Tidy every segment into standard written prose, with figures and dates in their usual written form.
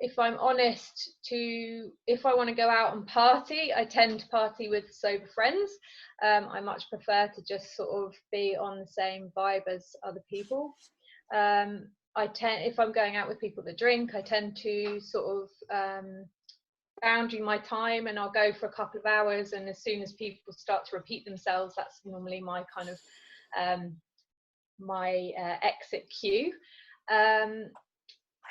if I'm honest, if I want to go out and party, I tend to party with sober friends. I much prefer to just sort of be on the same vibe as other people. If I'm going out with people that drink, I tend to sort of boundary my time, and I'll go for a couple of hours, and as soon as people start to repeat themselves, that's normally my kind of exit cue.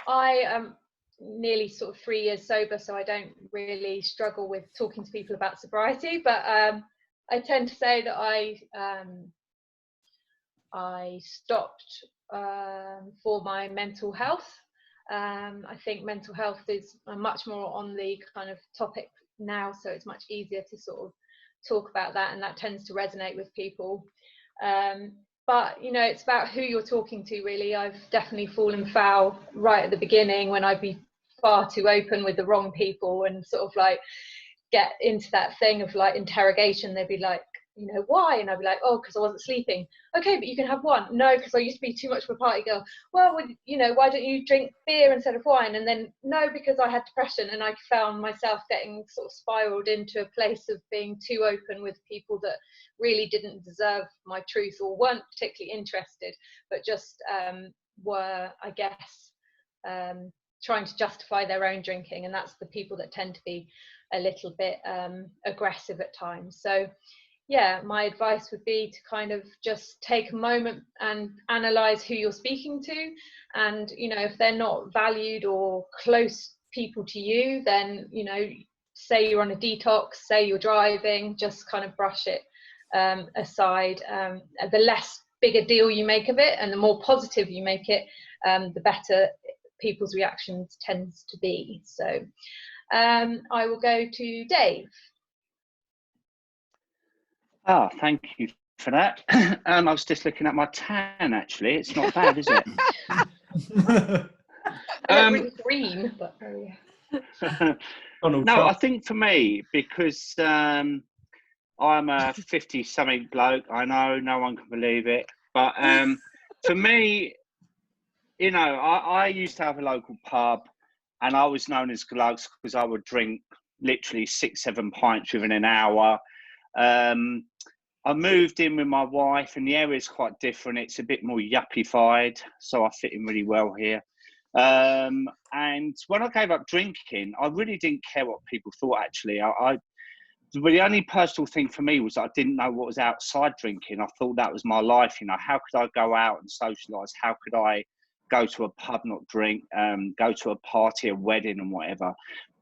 I am nearly sort of 3 years sober, so I don't really struggle with talking to people about sobriety, but I tend to say that I stopped for my mental health. I think mental health is much more on the kind of topic now, so it's much easier to sort of talk about that, and that tends to resonate with people. But, you know, it's about who you're talking to, really. I've definitely fallen foul right at the beginning when I'd be far too open with the wrong people and sort of like get into that thing of like interrogation. They'd be like, you know, why? And I'd be like, oh, because I wasn't sleeping. Okay, but you can have one. No, because I used to be too much of a party girl. Well, you know, why don't you drink beer instead of wine? And then, no, because I had depression. And I found myself getting sort of spiraled into a place of being too open with people that really didn't deserve my truth or weren't particularly interested, but just were, I guess, trying to justify their own drinking. And that's the people that tend to be a little bit aggressive at times. So yeah, my advice would be to kind of just take a moment and analyze who you're speaking to. And, you know, if they're not valued or close people to you, then, you know, say you're on a detox, say you're driving, just kind of brush it aside. The less big a deal you make of it and the more positive you make it, the better people's reactions tends to be. So I will go to Dave. Oh, thank you for that. I was just looking at my tan, actually. It's not bad, is it? I look really green, but oh yeah. No, I think for me, because I'm a 50-something bloke, I know no one can believe it, but for me, you know, I used to have a local pub, and I was known as Glugs because I would drink literally 6-7 pints within an hour. I moved in with my wife, and the area is quite different. It's a bit more yuppified, so I fit in really well here. And when I gave up drinking, I really didn't care what people thought, actually. The only personal thing for me was that I didn't know what was outside drinking. I thought that was my life, you know. How could I go out and socialise? How could I go to a pub, not drink, go to a party, a wedding and whatever?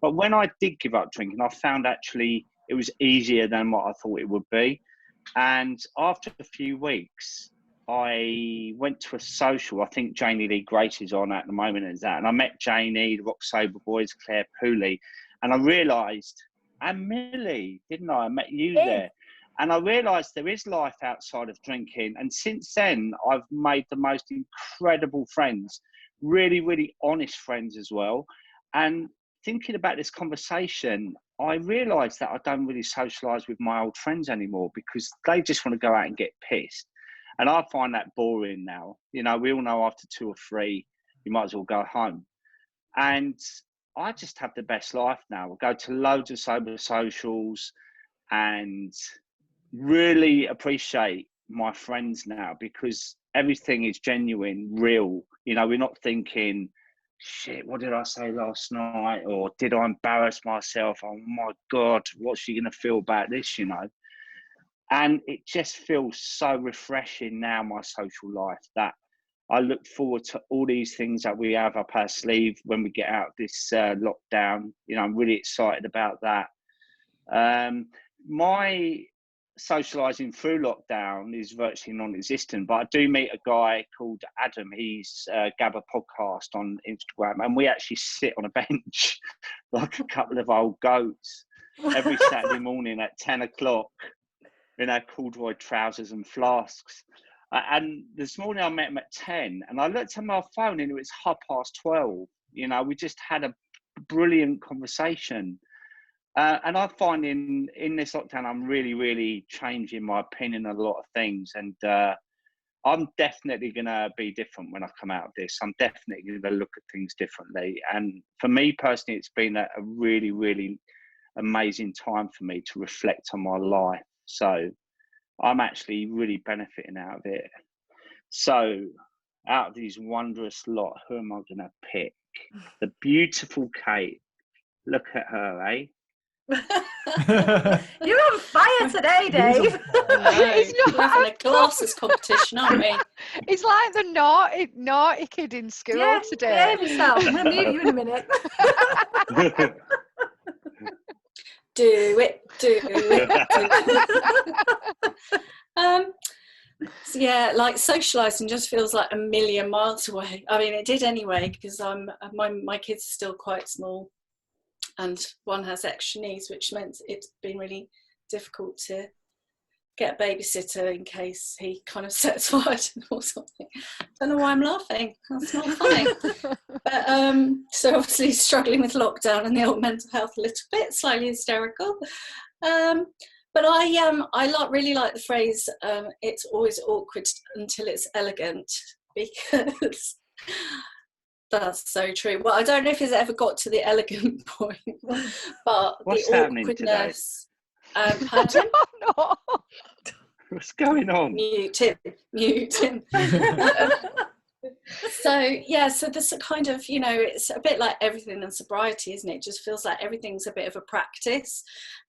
But when I did give up drinking, I found actually it was easier than what I thought it would be. And after a few weeks, I went to a social. I think Janie Lee Grace is on at the moment, is that? And I met Janie, the Rock Sober Boys, Claire Pooley, and I realised, and Millie, didn't I? I met you there. And I realised there is life outside of drinking. And since then, I've made the most incredible friends, really, really honest friends as well. And thinking about this conversation, I realised that I don't really socialise with my old friends anymore because they just want to go out and get pissed. And I find that boring now. You know, we all know after 2 or 3, you might as well go home. And I just have the best life now. I go to loads of sober socials and really appreciate my friends now because everything is genuine, real. You know, we're not thinking, shit, what did I say last night? Or did I embarrass myself? Oh my God, what's she going to feel about this, you know? And it just feels so refreshing now, my social life, that I look forward to all these things that we have up our sleeve when we get out of this lockdown. You know, I'm really excited about that. My socialising through lockdown is virtually non-existent, but I do meet a guy called Adam. He's Gabba Podcast on Instagram, and we actually sit on a bench like a couple of old goats every Saturday morning at 10 o'clock in our corduroy trousers and flasks. And this morning I met him at 10, and I looked at my phone and it was 12:30. You know, we just had a brilliant conversation. And I find in this lockdown, I'm really, really changing my opinion on a lot of things. And I'm definitely going to be different when I come out of this. I'm definitely going to look at things differently. And for me personally, it's been a really, really amazing time for me to reflect on my life. So I'm actually really benefiting out of it. So out of these wondrous lot, who am I going to pick? The beautiful Kate. Look at her, eh? You're on fire today, Dave. He's We're having a glasses competition, aren't we? It's like the naughty kid in school Yeah, today. behave yourself. I'm going to mute you in a minute. Do it. So yeah, like socializing just feels like a million miles away. I mean, it did anyway, because my kids are still quite small, and one has extra needs, which meant it's been really difficult to get a babysitter in case he kind of sets fire or something. Don't know why I'm laughing. That's not funny. But so obviously struggling with lockdown and the old mental health a little bit, slightly hysterical. But I really like the phrase, it's always awkward until it's elegant, because that's so true. Well, I don't know if it's ever got to the elegant point, but What's the happening awkwardness. Pardon? No. What's going on? Mute him. So yeah, so this kind of, it's a bit like everything in sobriety, isn't it? It just feels like everything's a bit of a practice,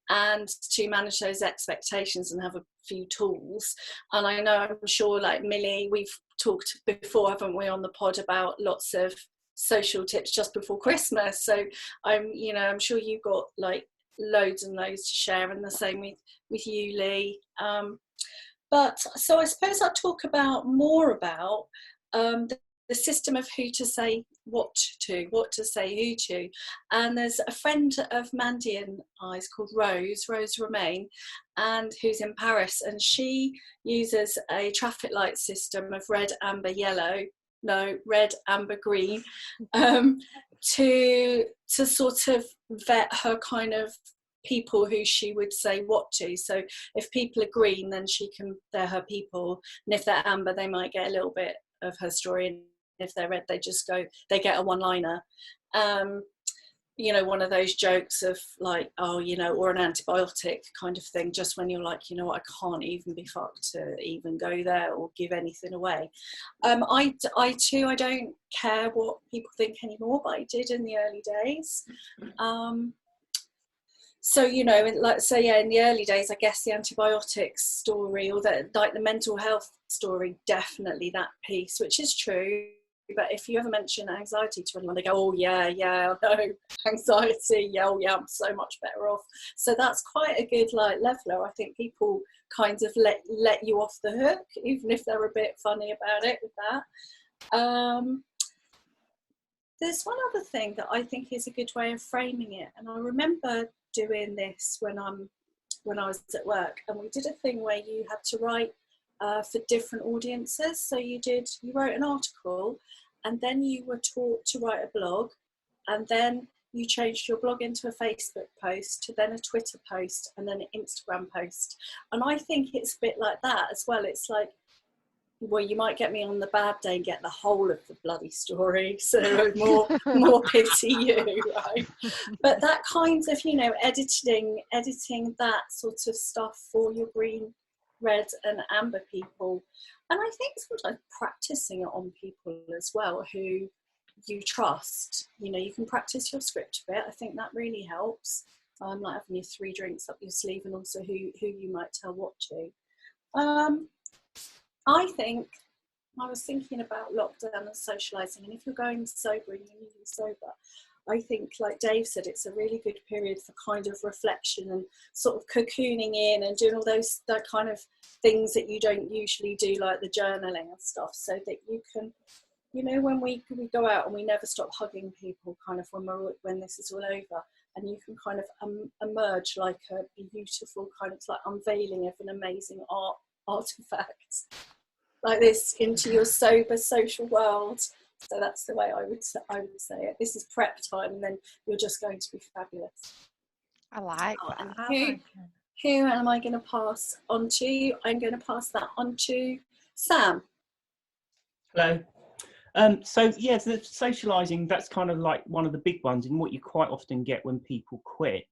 and to manage those expectations and have a few tools. And I'm sure, like Millie, we've talked before, haven't we, on the pod about lots of social tips just before Christmas. So I'm sure you've got like loads and loads to share, and the same with you, Lee. But so I suppose I'll talk more about the system of who to say what to say who to. And there's a friend of Mandy and I's called Rose Romain, and who's in Paris, and she uses a traffic light system of red, amber, green, to sort of vet her kind of people who she would say what to. So if people are green, then they're her people, and if they're amber, they might get a little bit of her story, and if they're red, they get a one-liner. One of those jokes of like, or an antibiotic kind of thing, just when you're like, I can't even be fucked to even go there or give anything away. I don't care what people think anymore, but I did in the early days. So, in the early days, I guess the antibiotics story, or the mental health story, definitely that piece, which is true. But if you ever mention anxiety to anyone, they go, oh, yeah, no, anxiety, yeah, I'm so much better off. So that's quite a good leveler. I think people kind of let you off the hook, even if they're a bit funny about it with that. There's one other thing that I think is a good way of framing it, and I remember doing this when I was at work, and we did a thing where you had to write for different audiences. So you wrote an article, and then you were taught to write a blog, and then you changed your blog into a Facebook post, to then a Twitter post, and then an Instagram post. And I think it's a bit like that as well. It's like, well, you might get me on the bad day and get the whole of the bloody story, so more pity you, right? But that kind of, editing that sort of stuff for your green, red and amber people, and I think sometimes practicing it on people as well who you trust. You can practice your script a bit. I think that really helps. Like having your 3 drinks up your sleeve, and also who you might tell what to. I think I was thinking about lockdown and socializing, and if you're going sober and you're moving sober, I think, like Dave said, it's a really good period for kind of reflection and sort of cocooning in and doing all that kind of things that you don't usually do, like the journaling and stuff, so that you can, when we go out and we never stop hugging people, kind of when this is all over, and you can kind of emerge like a beautiful kind of like unveiling of an amazing artifact like this into your sober social world. So that's the way I would say it. This is prep time, and then you're just going to be fabulous. I like that. And who am I going to pass on to? I'm going to pass that on to Sam. Hello. So yeah, the socializing, that's kind of like one of the big ones, and what you quite often get when people quit,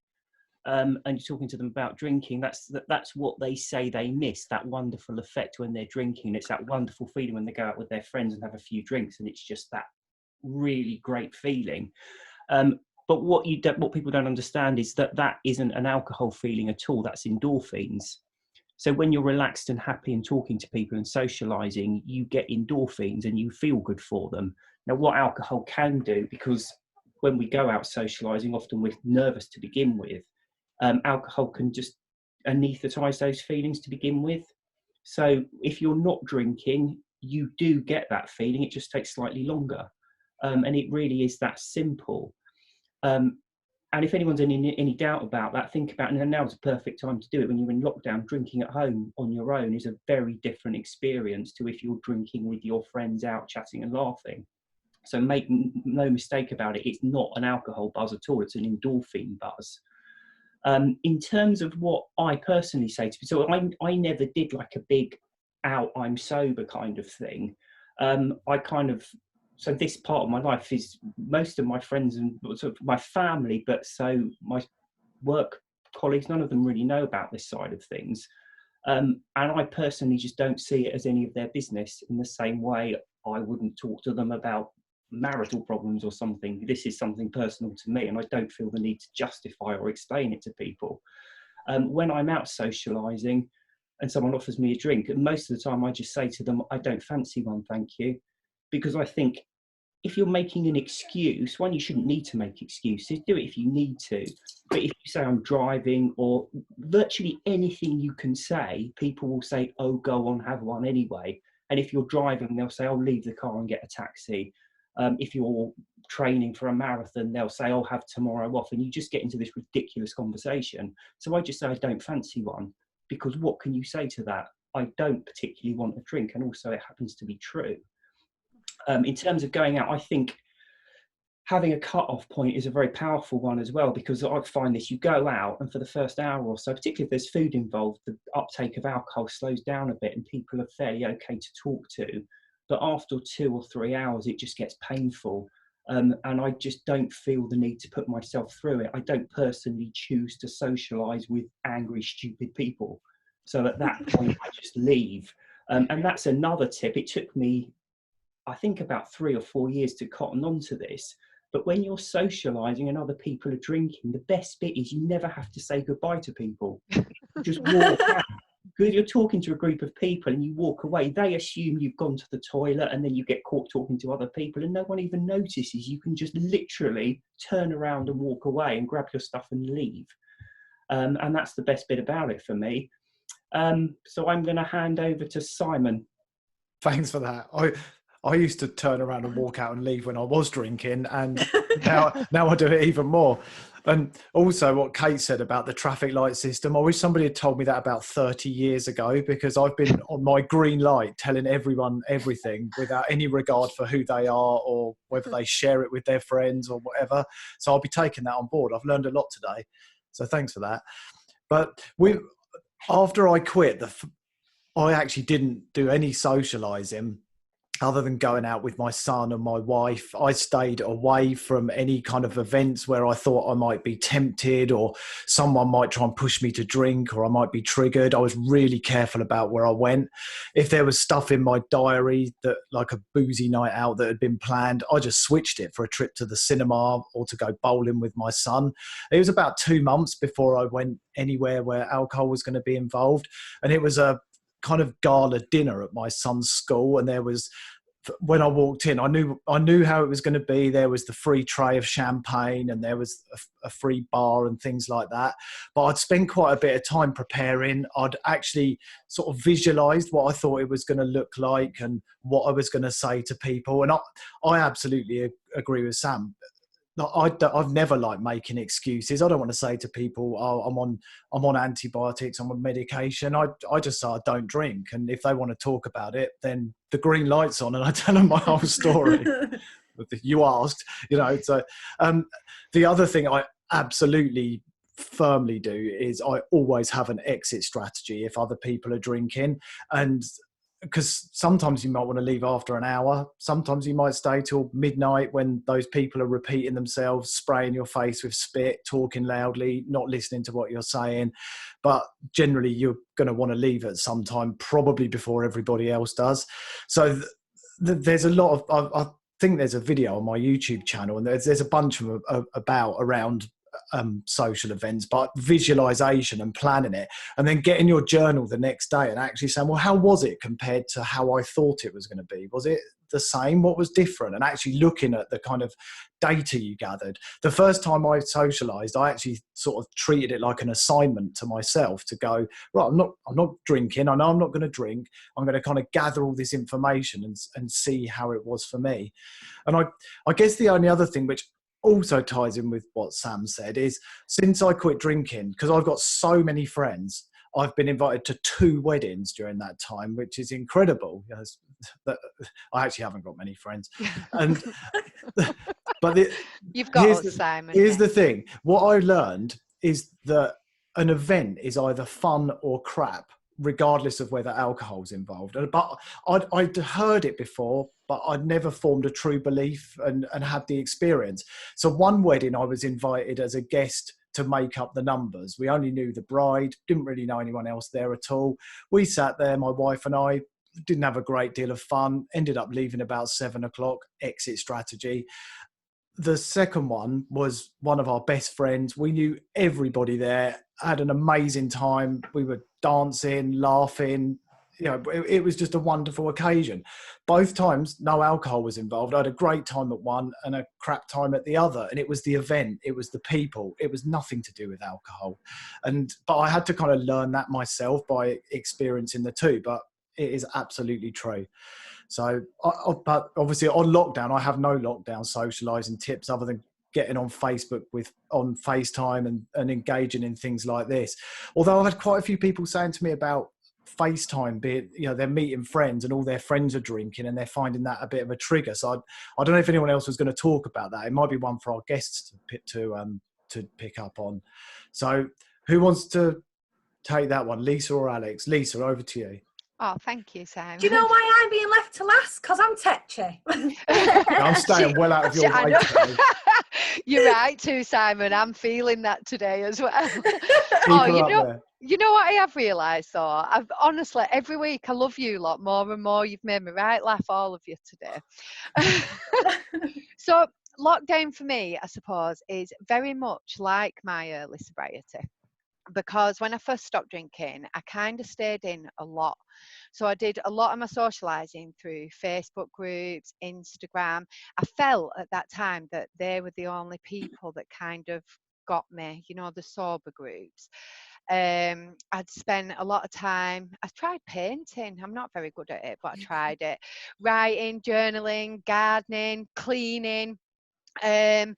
and you're talking to them about drinking, that's what they say they miss, that wonderful effect when they're drinking. It's that wonderful feeling when they go out with their friends and have a few drinks, and it's just that really great feeling. But what people don't understand is that isn't an alcohol feeling at all. That's endorphins. So when you're relaxed and happy and talking to people and socializing, you get endorphins and you feel good for them. Now, what alcohol can do, because when we go out socializing, often we're nervous to begin with, alcohol can just anesthetize those feelings to begin with. So if you're not drinking, you do get that feeling. It just takes slightly longer. And it really is that simple. And if anyone's in any doubt about that, think about it. And now's a perfect time to do it. When you're in lockdown, drinking at home on your own is a very different experience to if you're drinking with your friends out, chatting and laughing. So make no mistake about it, it's not an alcohol buzz at all, it's an endorphin buzz. In terms of what I personally say to people, so I never did like a big out, I'm sober kind of thing. So this part of my life is most of my friends and sort of my family, but so my work colleagues, none of them really know about this side of things. And I personally just don't see it as any of their business, in the same way I wouldn't talk to them about marital problems or something. This is something personal to me, and I don't feel the need to justify or explain it to people. When I'm out socializing and someone offers me a drink, and most of the time I just say to them, I don't fancy one, thank you. Because I think if you're making an excuse, one, you shouldn't need to make excuses. Do it if you need to. But if you say I'm driving, or virtually anything you can say, people will say, oh, go on, have one anyway. And if you're driving, they'll say, I'll leave the car and get a taxi. If you're training for a marathon, they'll say, I'll have tomorrow off. And you just get into this ridiculous conversation. So I just say, I don't fancy one, because what can you say to that? I don't particularly want a drink. And also it happens to be true. In terms of going out, I think having a cut-off point is a very powerful one as well, because I find this, you go out and for the first hour or so, particularly if there's food involved, the uptake of alcohol slows down a bit and people are fairly okay to talk to. But after 2 or 3 hours, it just gets painful. And I just don't feel the need to put myself through it. I don't personally choose to socialise with angry, stupid people. So at that point, I just leave. And that's another tip. It took me, I think, about 3 or 4 years to cotton onto this. But when you're socialising and other people are drinking, the best bit is you never have to say goodbye to people. Just walk out. Because you're talking to a group of people and you walk away, they assume you've gone to the toilet, and then you get caught talking to other people and no one even notices. You can just literally turn around and walk away and grab your stuff and leave. And that's the best bit about it for me. So I'm going to hand over to Simon. Thanks for that. I used to turn around and walk out and leave when I was drinking, and now I do it even more. And also what Kate said about the traffic light system, I wish somebody had told me that about 30 years ago, because I've been on my green light telling everyone everything without any regard for who they are or whether they share it with their friends or whatever. So I'll be taking that on board. I've learned a lot today. So thanks for that. But after I quit, I actually didn't do any socialising other than going out with my son and my wife. I stayed away from any kind of events where I thought I might be tempted or someone might try and push me to drink or I might be triggered. I was really careful about where I went. If there was stuff in my diary, that like a boozy night out that had been planned, I just switched it for a trip to the cinema or to go bowling with my son. It was about 2 months before I went anywhere where alcohol was going to be involved. And it was a kind of gala dinner at my son's school, and there was, when I walked in, I knew how it was going to be. There was the free tray of champagne and there was a free bar and things like that. But I'd spent quite a bit of time preparing. I'd actually sort of visualized what I thought it was going to look like and what I was going to say to people. And I absolutely agree with Sam. I've never liked making excuses. I don't want to say to people, "Oh, I'm on antibiotics, I'm on medication." I just say I don't drink, and if they want to talk about it, then the green light's on, and I tell them my whole story. You asked, So the other thing I absolutely firmly do is I always have an exit strategy if other people are drinking, and because sometimes you might want to leave after an hour. Sometimes you might stay till midnight when those people are repeating themselves, spraying your face with spit, talking loudly, not listening to what you're saying. But generally, you're going to want to leave at some time, probably before everybody else does. So there's a lot of, I think there's a video on my YouTube channel, and there's a bunch of around social events, but visualization and planning it, and then getting your journal the next day and actually saying, well, how was it compared to how I thought it was going to be? Was it the same? What was different? And actually looking at the kind of data you gathered. The first time I socialized, I actually sort of treated it like an assignment to myself to go, right, I'm not drinking. I know I'm not going to drink. I'm going to kind of gather all this information and see how it was for me. And I guess the only other thing which also ties in with what Sam said is, since I quit drinking, because I've got so many friends, I've been invited to 2 weddings during that time, which is incredible. I actually haven't got many friends, and but you've got us, Simon. Here's the thing: what I learned is that an event is either fun or crap, regardless of whether alcohol's involved. But I'd heard it before, but I'd never formed a true belief and had the experience. So one wedding, I was invited as a guest to make up the numbers. We only knew the bride, didn't really know anyone else there at all. We sat there, my wife and I, didn't have a great deal of fun, ended up leaving about 7 o'clock, exit strategy. The second one was one of our best friends. We knew everybody there, had an amazing time. We were dancing, laughing. You know, it was just a wonderful occasion. Both times, no alcohol was involved. I had a great time at one and a crap time at the other. And it was the event, it was the people, it was nothing to do with alcohol. But I had to kind of learn that myself by experiencing the two. But it is absolutely true. So, but obviously on lockdown, I have no lockdown socializing tips other than getting on Facebook on FaceTime and engaging in things like this. Although I've had quite a few people saying to me about FaceTime, they're meeting friends and all their friends are drinking and they're finding that a bit of a trigger. So I don't know if anyone else was going to talk about that. It might be one for our guests to pick up on. So who wants to take that one, Lisa or Alex? Lisa, over to you. Oh, thank you, Simon. Do you know why I'm being left to last? Because I'm tetchy. I'm staying well out of your way today. You're right too, Simon. I'm feeling that today as well. You know what I have realised though? I've honestly, every week I love you lot more and more. You've made me right laugh, all of you today. So lockdown for me, I suppose, is very much like my early sobriety. Because when I first stopped drinking, I kind of stayed in a lot. So I did a lot of my socialising through Facebook groups, Instagram. I felt at that time that they were the only people that kind of got me, the sober groups. I'd spent a lot of time, I tried painting. I'm not very good at it, but I tried it. Writing, journaling, gardening, cleaning. And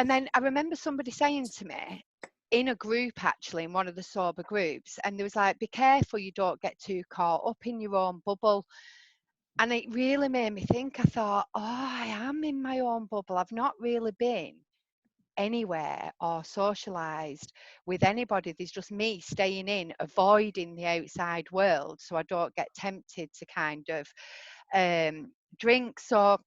then I remember somebody saying to me, in a group actually, in one of the sober groups, and there was like, be careful you don't get too caught up in your own bubble. And it really made me think. I thought, I am in my own bubble. I've not really been anywhere or socialized with anybody. There's just me staying in, avoiding the outside world so I don't get tempted to kind of drink. So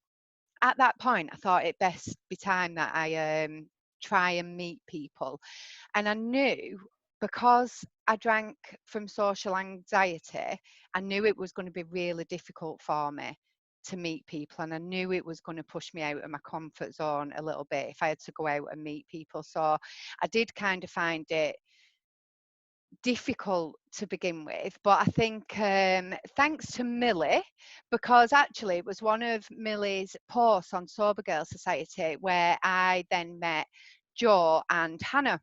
at that point, I thought it best be time that I try and meet people. And I knew, because I drank from social anxiety, I knew it was going to be really difficult for me to meet people, and I knew it was going to push me out of my comfort zone a little bit if I had to go out and meet people. So I did kind of find it difficult to begin with, but I think thanks to Millie, because actually it was one of Millie's posts on Sober Girl Society where I then met Jo and Hannah.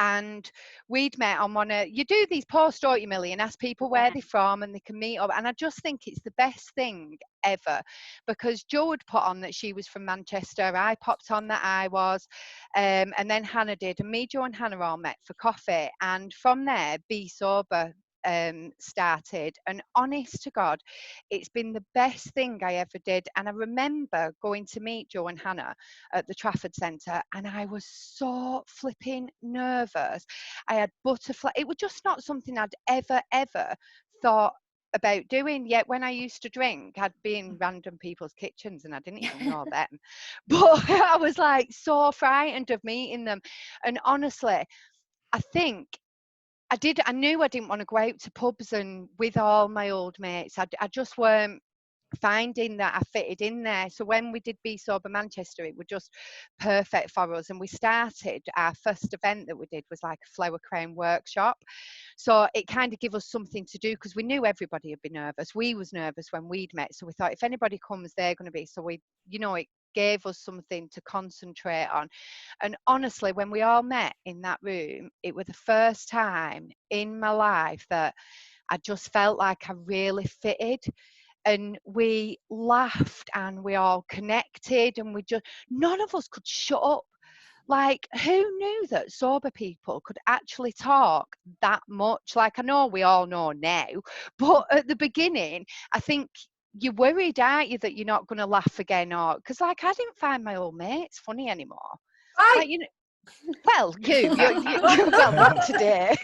And we'd met on you do these posts, don't you, Millie, and ask people where they're from and they can meet up. And I just think it's the best thing ever, because Jo had put on that she was from Manchester. I popped on that I was, and then Hannah did. And me, Jo and Hannah all met for coffee. And from there, Be Sober started. And honest to God, it's been the best thing I ever did. And I remember going to meet Jo and Hannah at the Trafford Centre, and I was so flipping nervous. I had butterfly. It was just not something I'd ever thought about doing. Yet when I used to drink, I'd be in random people's kitchens and I didn't even know them. But I was like so frightened of meeting them. And honestly, I think I knew I didn't want to go out to pubs and with all my old mates. I just weren't finding that I fitted in there. So when we did Be Sober Manchester, it was just perfect for us. And we started, our first event that we did was like a flower crown workshop. So it kind of gave us something to do because we knew everybody would be nervous. We was nervous when we'd met. So we thought if anybody comes, they're going to be. So we, you know, it gave us something to concentrate on. And honestly, when we all met in that room, it was the first time in my life that I just felt like I really fitted. And we laughed and we all connected and we just, none of us could shut up. Like, who knew that sober people could actually talk that much? Like, I know we all know now, but at the beginning, I think you're worried, aren't you, that you're not going to laugh again? Or because, like, I didn't find my old mates funny anymore. Like, you know, well, you well, not today.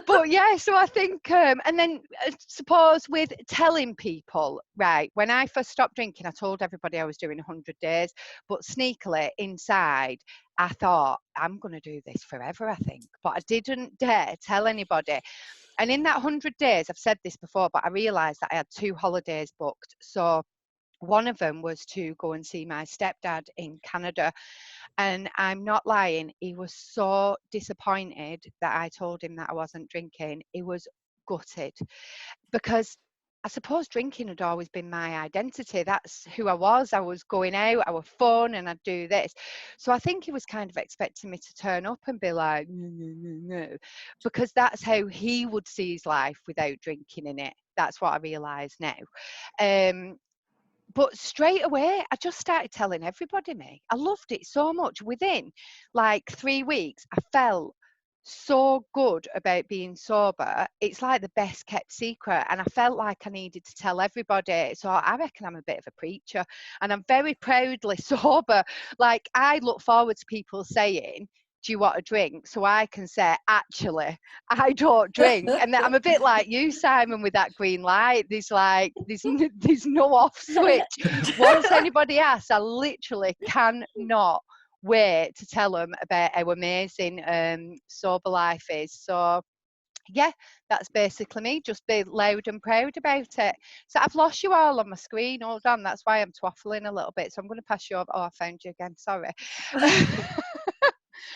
but yeah, so I think and then suppose with telling people, right, when I first stopped drinking, I told everybody I was doing 100 days, but sneakily inside I thought I'm going to do this forever, I think, but I didn't dare tell anybody. And in that 100 days, I've said this before, but I realized that I had 2 holidays booked. So one of them was to go and see my stepdad in Canada. And I'm not lying, he was so disappointed that I told him that I wasn't drinking. He was gutted because I suppose drinking had always been my identity. That's who I was. I was going out, I was fun, and I'd do this. So I think he was kind of expecting me to turn up and be like, no, no, no, no, because that's how he would see his life without drinking in it. That's what I realise now. But straight away, I just started telling everybody, me. I loved it so much. Within like 3 weeks, I felt so good about being sober. It's like the best kept secret. And I felt like I needed to tell everybody. So I reckon I'm a bit of a preacher. And I'm very proudly sober. Like, I look forward to people saying, do you want a drink? So I can say, actually, I don't drink. And I'm a bit like you, Simon, with that green light. There's no off switch. Once anybody asks, I literally cannot wait to tell them about how amazing sober life is. So yeah, that's basically me. Just be loud and proud about it. So I've lost you all on my screen. Hold on, that's why I'm twaffling a little bit. So I'm going to pass you over. Oh, I found you again. Sorry.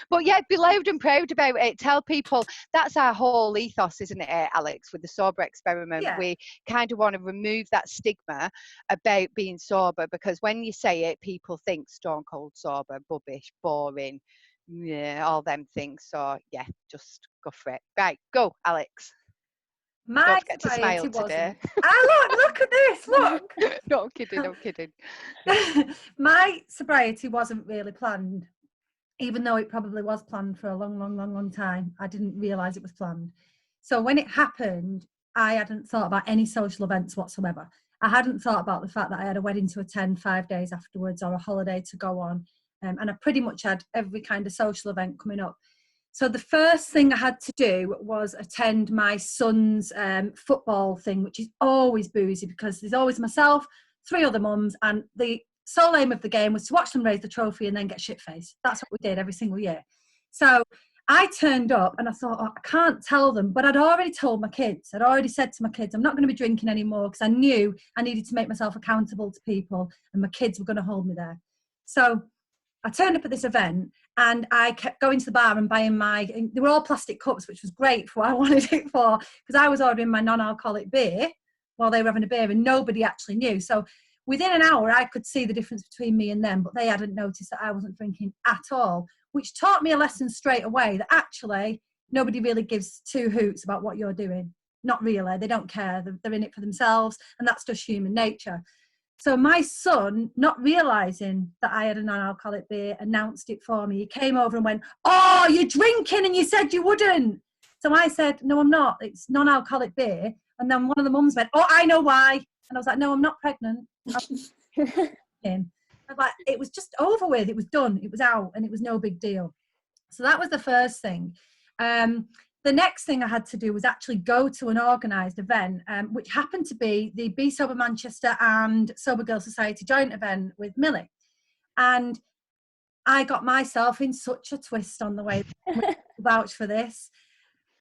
But yeah, be loud and proud about it. Tell people that's our whole ethos, isn't it, Alex, with the sober experiment? Yeah. We kind of want to remove that stigma about being sober, because when you say it, people think stone cold sober, rubbish, boring, yeah, all them things. So yeah, just go for it. Right, go, Alex. My Don't forget to smile sobriety today. look at this, look. No, I'm kidding, I'm kidding. My sobriety wasn't really planned. Even though it probably was planned for a long time, I didn't realise it was planned. So when it happened, I hadn't thought about any social events whatsoever. I hadn't thought about the fact that I had a wedding to attend 5 days afterwards or a holiday to go on. And I pretty much had every kind of social event coming up. So the first thing I had to do was attend my son's football thing, which is always boozy because there's always myself, 3 other mums, and the sole aim of the game was to watch them raise the trophy and then get shit-faced. That's what we did every single year. So I turned up and I thought, oh, I can't tell them, but I'd already told my kids. I'd already said to my kids, I'm not going to be drinking anymore, because I knew I needed to make myself accountable to people and my kids were going to hold me there. So I turned up at this event and I kept going to the bar and buying they were all plastic cups, which was great for what I wanted it for, because I was ordering my non-alcoholic beer while they were having a beer and nobody actually knew. So within an hour, I could see the difference between me and them, but they hadn't noticed that I wasn't drinking at all, which taught me a lesson straight away that actually nobody really gives 2 hoots about what you're doing. Not really. They don't care. They're in it for themselves, and that's just human nature. So my son, not realising that I had a non-alcoholic beer, announced it for me. He came over and went, oh, you're drinking and you said you wouldn't. So I said, no, I'm not. It's non-alcoholic beer. And then one of the mums went, oh, I know why. And I was like, no, I'm not pregnant. Like, it was just over with. It was done. It was out, and it was no big deal. So that was the first thing. the next thing I had to do was actually go to an organised event, which happened to be the Be Sober Manchester and Sober Girl Society joint event with Millie. And I got myself in such a twist on the way, vouch for this.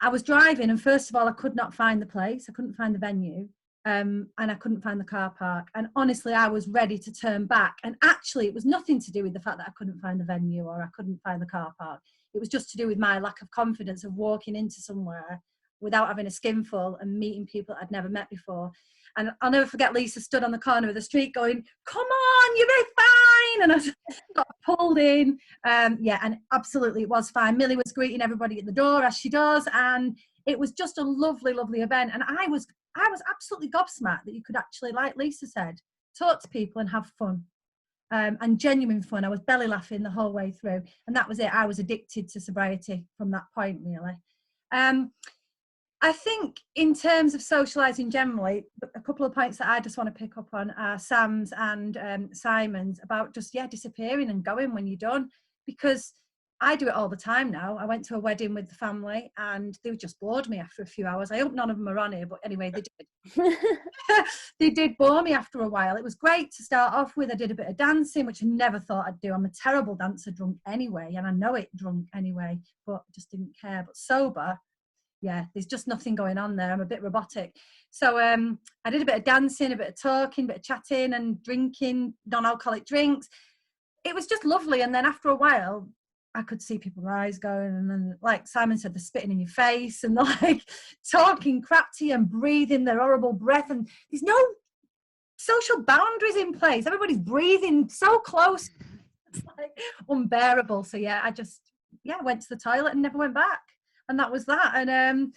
I was driving, and first of all, I could not find the place. I couldn't find the venue, and I couldn't find the car park. And honestly, I was ready to turn back. And actually, it was nothing to do with the fact that I couldn't find the venue or I couldn't find the car park. It was just to do with my lack of confidence of walking into somewhere without having a skinful and meeting people I'd never met before. And I'll never forget Lisa stood on the corner of the street going, "Come on, you'll be fine." And I got pulled in. Yeah, and absolutely it was fine. Millie was greeting everybody at the door, as she does. And it was just a lovely, lovely event. And I was absolutely gobsmacked that you could actually, like Lisa said, talk to people and have fun. And genuine fun. I was belly laughing the whole way through. And that was it. I was addicted to sobriety from that point, really. I think in terms of socialising generally, a couple of points that I just want to pick up on are Sam's and Simon's about just, disappearing and going when you're done. Because I do it all the time now. I went to a wedding with the family and they just bored me after a few hours. I hope none of them are on here, but anyway, they did. They did bore me after a while. It was great to start off with. I did a bit of dancing, which I never thought I'd do. I'm a terrible dancer drunk anyway, and I know it drunk anyway, but I just didn't care. But sober, yeah, there's just nothing going on there. I'm a bit robotic. So I did a bit of dancing, a bit of talking, a bit of chatting and drinking non-alcoholic drinks. It was just lovely. And then after a while, I could see people's eyes going, and then, like Simon said, they're spitting in your face and like talking crap to you and breathing their horrible breath. And there's no social boundaries in place. Everybody's breathing so close. It's like unbearable. So yeah, I just, went to the toilet and never went back. And that was that. And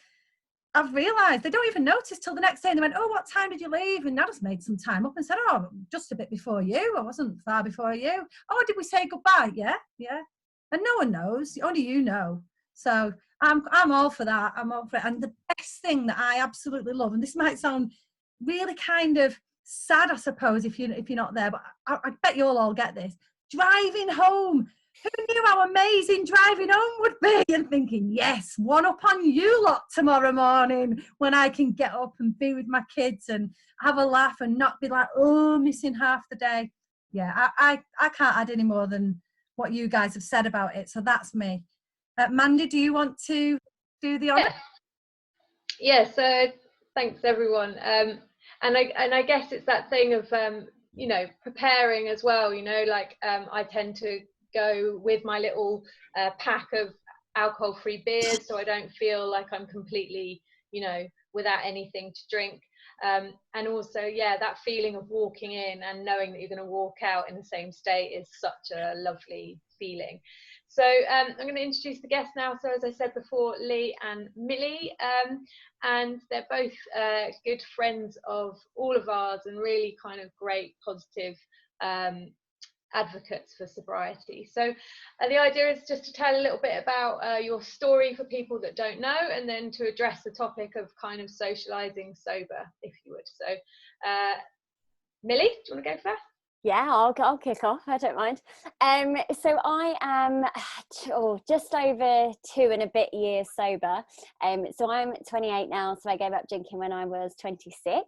I've realised they don't even notice till the next day. And they went, "Oh, what time did you leave?" And I just made some time up and said, "Oh, just a bit before you. I wasn't far before you." "Oh, did we say goodbye?" Yeah. And no one knows, only you know. So I'm all for that. I'm all for it. And the best thing that I absolutely love, and this might sound really kind of sad, I suppose, if you're not there, but I bet you'll all get this. Driving home. Who knew how amazing driving home would be? And thinking, yes, one up on you lot tomorrow morning when I can get up and be with my kids and have a laugh and not be like, oh, missing half the day. Yeah, I can't add any more than what you guys have said about it. So that's me. Mandy, do you want to do the honour? Yeah, so thanks everyone. And I guess it's that thing of, preparing as well, like I tend to go with my little pack of alcohol-free beers so I don't feel like I'm completely, without anything to drink. And also, that feeling of walking in and knowing that you're going to walk out in the same state is such a lovely feeling. So I'm going to introduce the guests now. So as I said before, Lee and Millie, and they're both good friends of all of ours and really kind of great, positive advocates for sobriety. So the idea is just to tell a little bit about your story for people that don't know, and then to address the topic of kind of socializing sober, if you would. So Millie, do you want to go first? Yeah, I'll kick off. I don't mind. So I am just over 2 and a bit years sober. So I'm 28 now. So I gave up drinking when I was 26.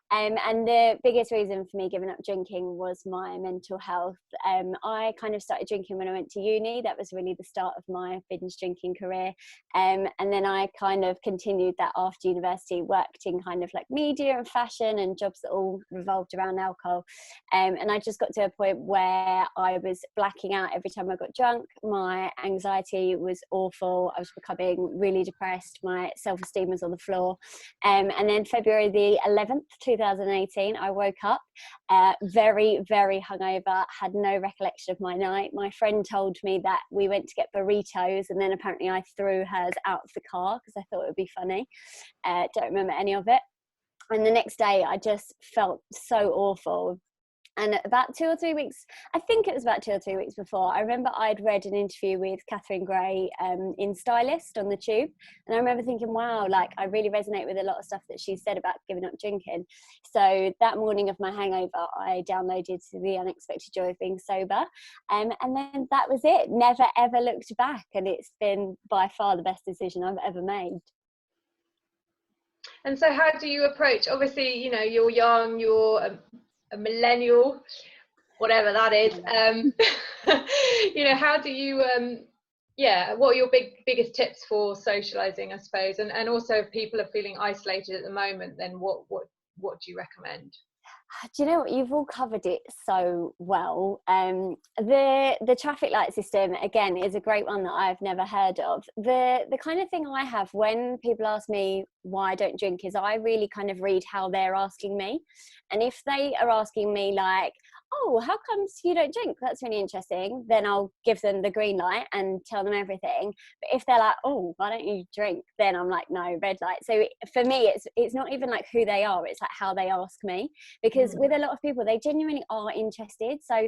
And the biggest reason for me giving up drinking was my mental health. I kind of started drinking when I went to uni. That was really the start of my binge drinking career. And then I kind of continued that after university, worked in kind of like media and fashion and jobs that all revolved around alcohol. And I just got to a point where I was blacking out every time I got drunk. My anxiety was awful. I was becoming really depressed. My self-esteem was on the floor. And then February the 11th, 2018, I woke up very, very hungover, had no recollection of my night. My friend told me that we went to get burritos and then apparently I threw hers out of the car because I thought it would be funny. Don't remember any of it. And the next day I just felt so awful. And about 2 or 3 weeks, I think it was about 2 or 3 weeks before, I remember I'd read an interview with Catherine Gray in Stylist on the Tube. And I remember thinking, wow, like I really resonate with a lot of stuff that she said about giving up drinking. So that morning of my hangover, I downloaded The Unexpected Joy of Being Sober. And then that was it. Never, ever looked back. And it's been by far the best decision I've ever made. And so how do you approach, obviously, you know, you're young, you're a millennial, whatever that is, you know, how do you what are your biggest tips for socializing, I suppose, and also if people are feeling isolated at the moment, then what do you recommend? Do you know what, you've all covered it so well. The traffic light system, again, is a great one that I've never heard of. The kind of thing I have when people ask me why I don't drink is I really kind of read how they're asking me. And if they are asking me like, oh, how comes you don't drink? That's really interesting. Then I'll give them the green light and tell them everything. But if they're like, oh, why don't you drink? Then I'm like, no, red light. So for me, it's not even like who they are. It's like how they ask me. Because with a lot of people, they genuinely are interested. So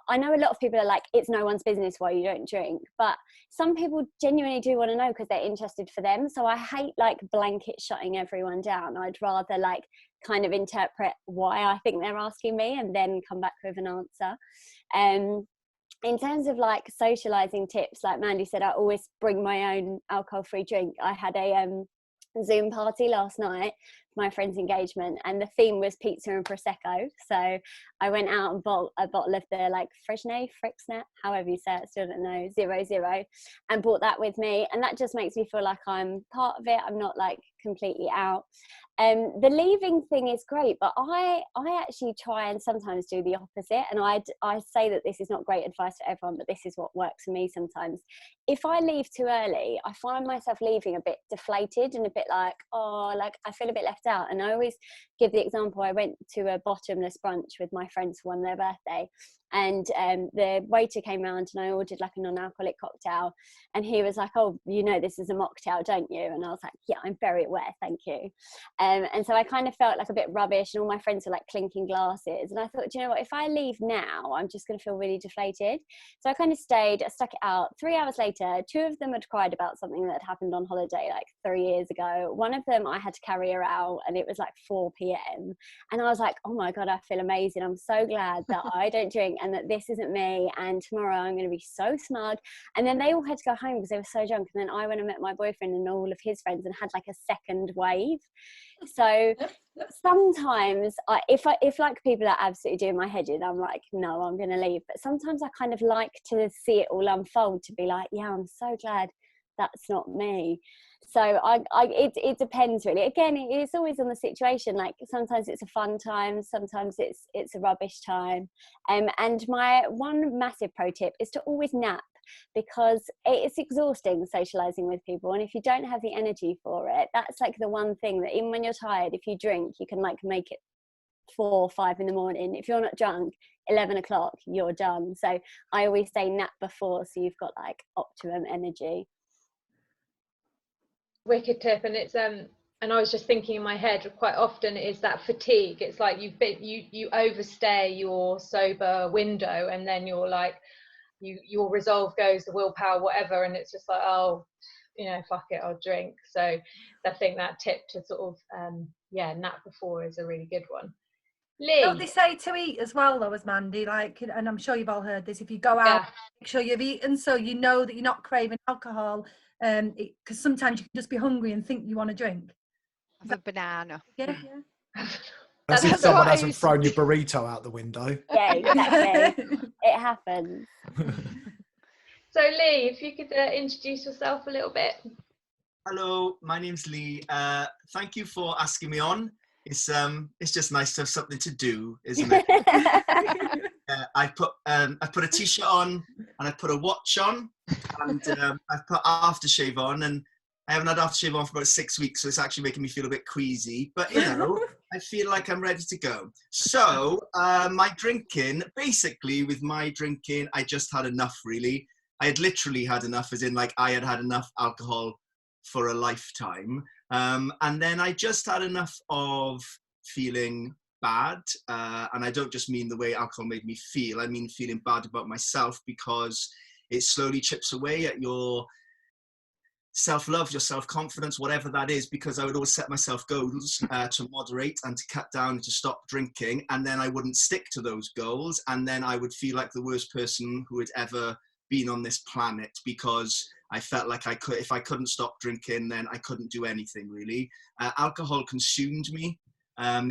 I know a lot of people are like, it's no one's business why you don't drink. But some people genuinely do want to know because they're interested for them. So I hate like blanket shutting everyone down. I'd rather like kind of interpret why I think they're asking me and then come back with an answer. In terms of like socializing tips, like Mandy said, I always bring my own alcohol-free drink. I had a Zoom party last night, my friend's engagement, and the theme was pizza and prosecco. So I went out and bought a bottle of the like Freixenet, however you say it, still don't know, 00, and brought that with me. And that just makes me feel like I'm part of it. I'm not like completely out. The leaving thing is great, but I actually try and sometimes do the opposite. And I say that this is not great advice for everyone, but this is what works for me sometimes. If I leave too early, I find myself leaving a bit deflated and a bit like, oh, like I feel a bit left out. And I always give the example, I went to a bottomless brunch with my friends for their birthday, and the waiter came around and I ordered like a non-alcoholic cocktail, and he was like, oh, you know this is a mocktail, don't you? And I was like, yeah, I'm very aware, thank you. And so I kind of felt like a bit rubbish, and all my friends were like clinking glasses, and I thought, do you know what, if I leave now I'm just going to feel really deflated. So I kind of stayed, I stuck it out. 3 hours later, 2 of them had cried about something that had happened on holiday like 3 years ago. One of them I had to carry her out, and it was like 4 p.m. and I was like, oh my god, I feel amazing, I'm so glad that I don't drink and that this isn't me, and tomorrow I'm going to be so smug. And then they all had to go home because they were so drunk, and then I went and met my boyfriend and all of his friends and had like a second wave. So sometimes if like people are absolutely doing my head in, I'm like, no, I'm going to leave. But sometimes I kind of like to see it all unfold, to be like, yeah, I'm so glad that's not me. So it depends really. Again, it's always on the situation. Like sometimes it's a fun time, sometimes it's a rubbish time. And my one massive pro tip is to always nap, because it's exhausting socializing with people, and if you don't have the energy for it, that's like the one thing that even when you're tired, if you drink, you can like make it 4 or 5 in the morning. If you're not drunk, 11 o'clock you're done. So I always say nap before, so you've got like optimum energy. Wicked tip. And it's and I was just thinking in my head, quite often is that fatigue. It's like you overstay your sober window, and then you're like, your resolve goes, the willpower, whatever, and it's just like, oh, you know, fuck it, I'll drink. So I think that tip to sort of nap before is a really good one. Lee, don't they say to eat as well though, as Mandy, like, and I'm sure you've all heard this, if you go out, make sure you've eaten so you know that you're not craving alcohol, because sometimes you can just be hungry and think you want to drink. Have a banana. Yeah. As if someone hasn't thrown your burrito out the window. Yeah, exactly. It happens. So Lee, if you could introduce yourself a little bit. Hello, my name's Lee. Thank you for asking me on. It's just nice to have something to do, isn't it? I put a t-shirt on, and I put a watch on, and I've put aftershave on, and I haven't had aftershave on for about 6 weeks, so it's actually making me feel a bit queasy. But you know, I feel like I'm ready to go. So my drinking, basically, with my drinking, I just had enough. Really, I had literally had enough, as in like I had had enough alcohol for a lifetime. And then I just had enough of feeling bad. And I don't just mean the way alcohol made me feel, I mean feeling bad about myself, because it slowly chips away at your self-love, your self-confidence, whatever that is, because I would always set myself goals to moderate and to cut down and to stop drinking, and then I wouldn't stick to those goals, and then I would feel like the worst person who had ever been on this planet, because I felt like if I couldn't stop drinking, then I couldn't do anything really. Alcohol consumed me.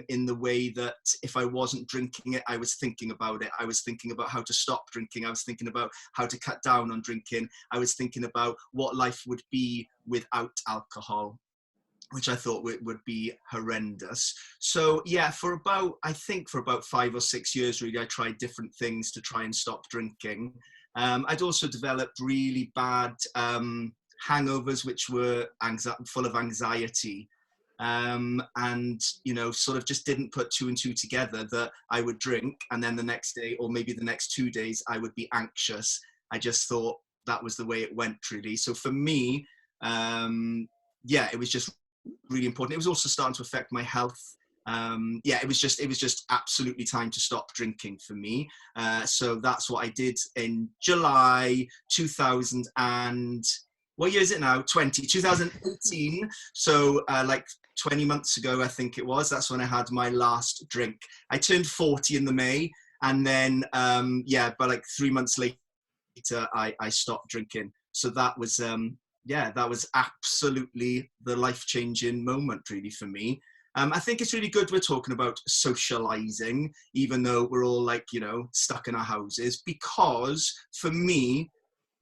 In the way that if I wasn't drinking it, I was thinking about it. I was thinking about how to stop drinking. I was thinking about how to cut down on drinking. I was thinking about what life would be without alcohol, which I thought would be horrendous. So yeah, I think for about 5 or 6 years, really, I tried different things to try and stop drinking. I'd also developed really bad hangovers, which were full of anxiety. And, you know, sort of just didn't put 2 and 2 together, that I would drink and then the next day, or maybe the next 2 days, I would be anxious. I just thought that was the way it went, really. So for me, yeah, it was just really important. It was also starting to affect my health. Yeah, it was just absolutely time to stop drinking for me. So that's what I did in July 2000 and what year is it now? 2018. So like 20 months ago, I think it was, that's when I had my last drink. I turned 40 in the May, and then, yeah, but like 3 months later, I stopped drinking. So that was, yeah, that was absolutely the life-changing moment really for me. I think it's really good we're talking about socializing, even though we're all like, you know, stuck in our houses, because for me,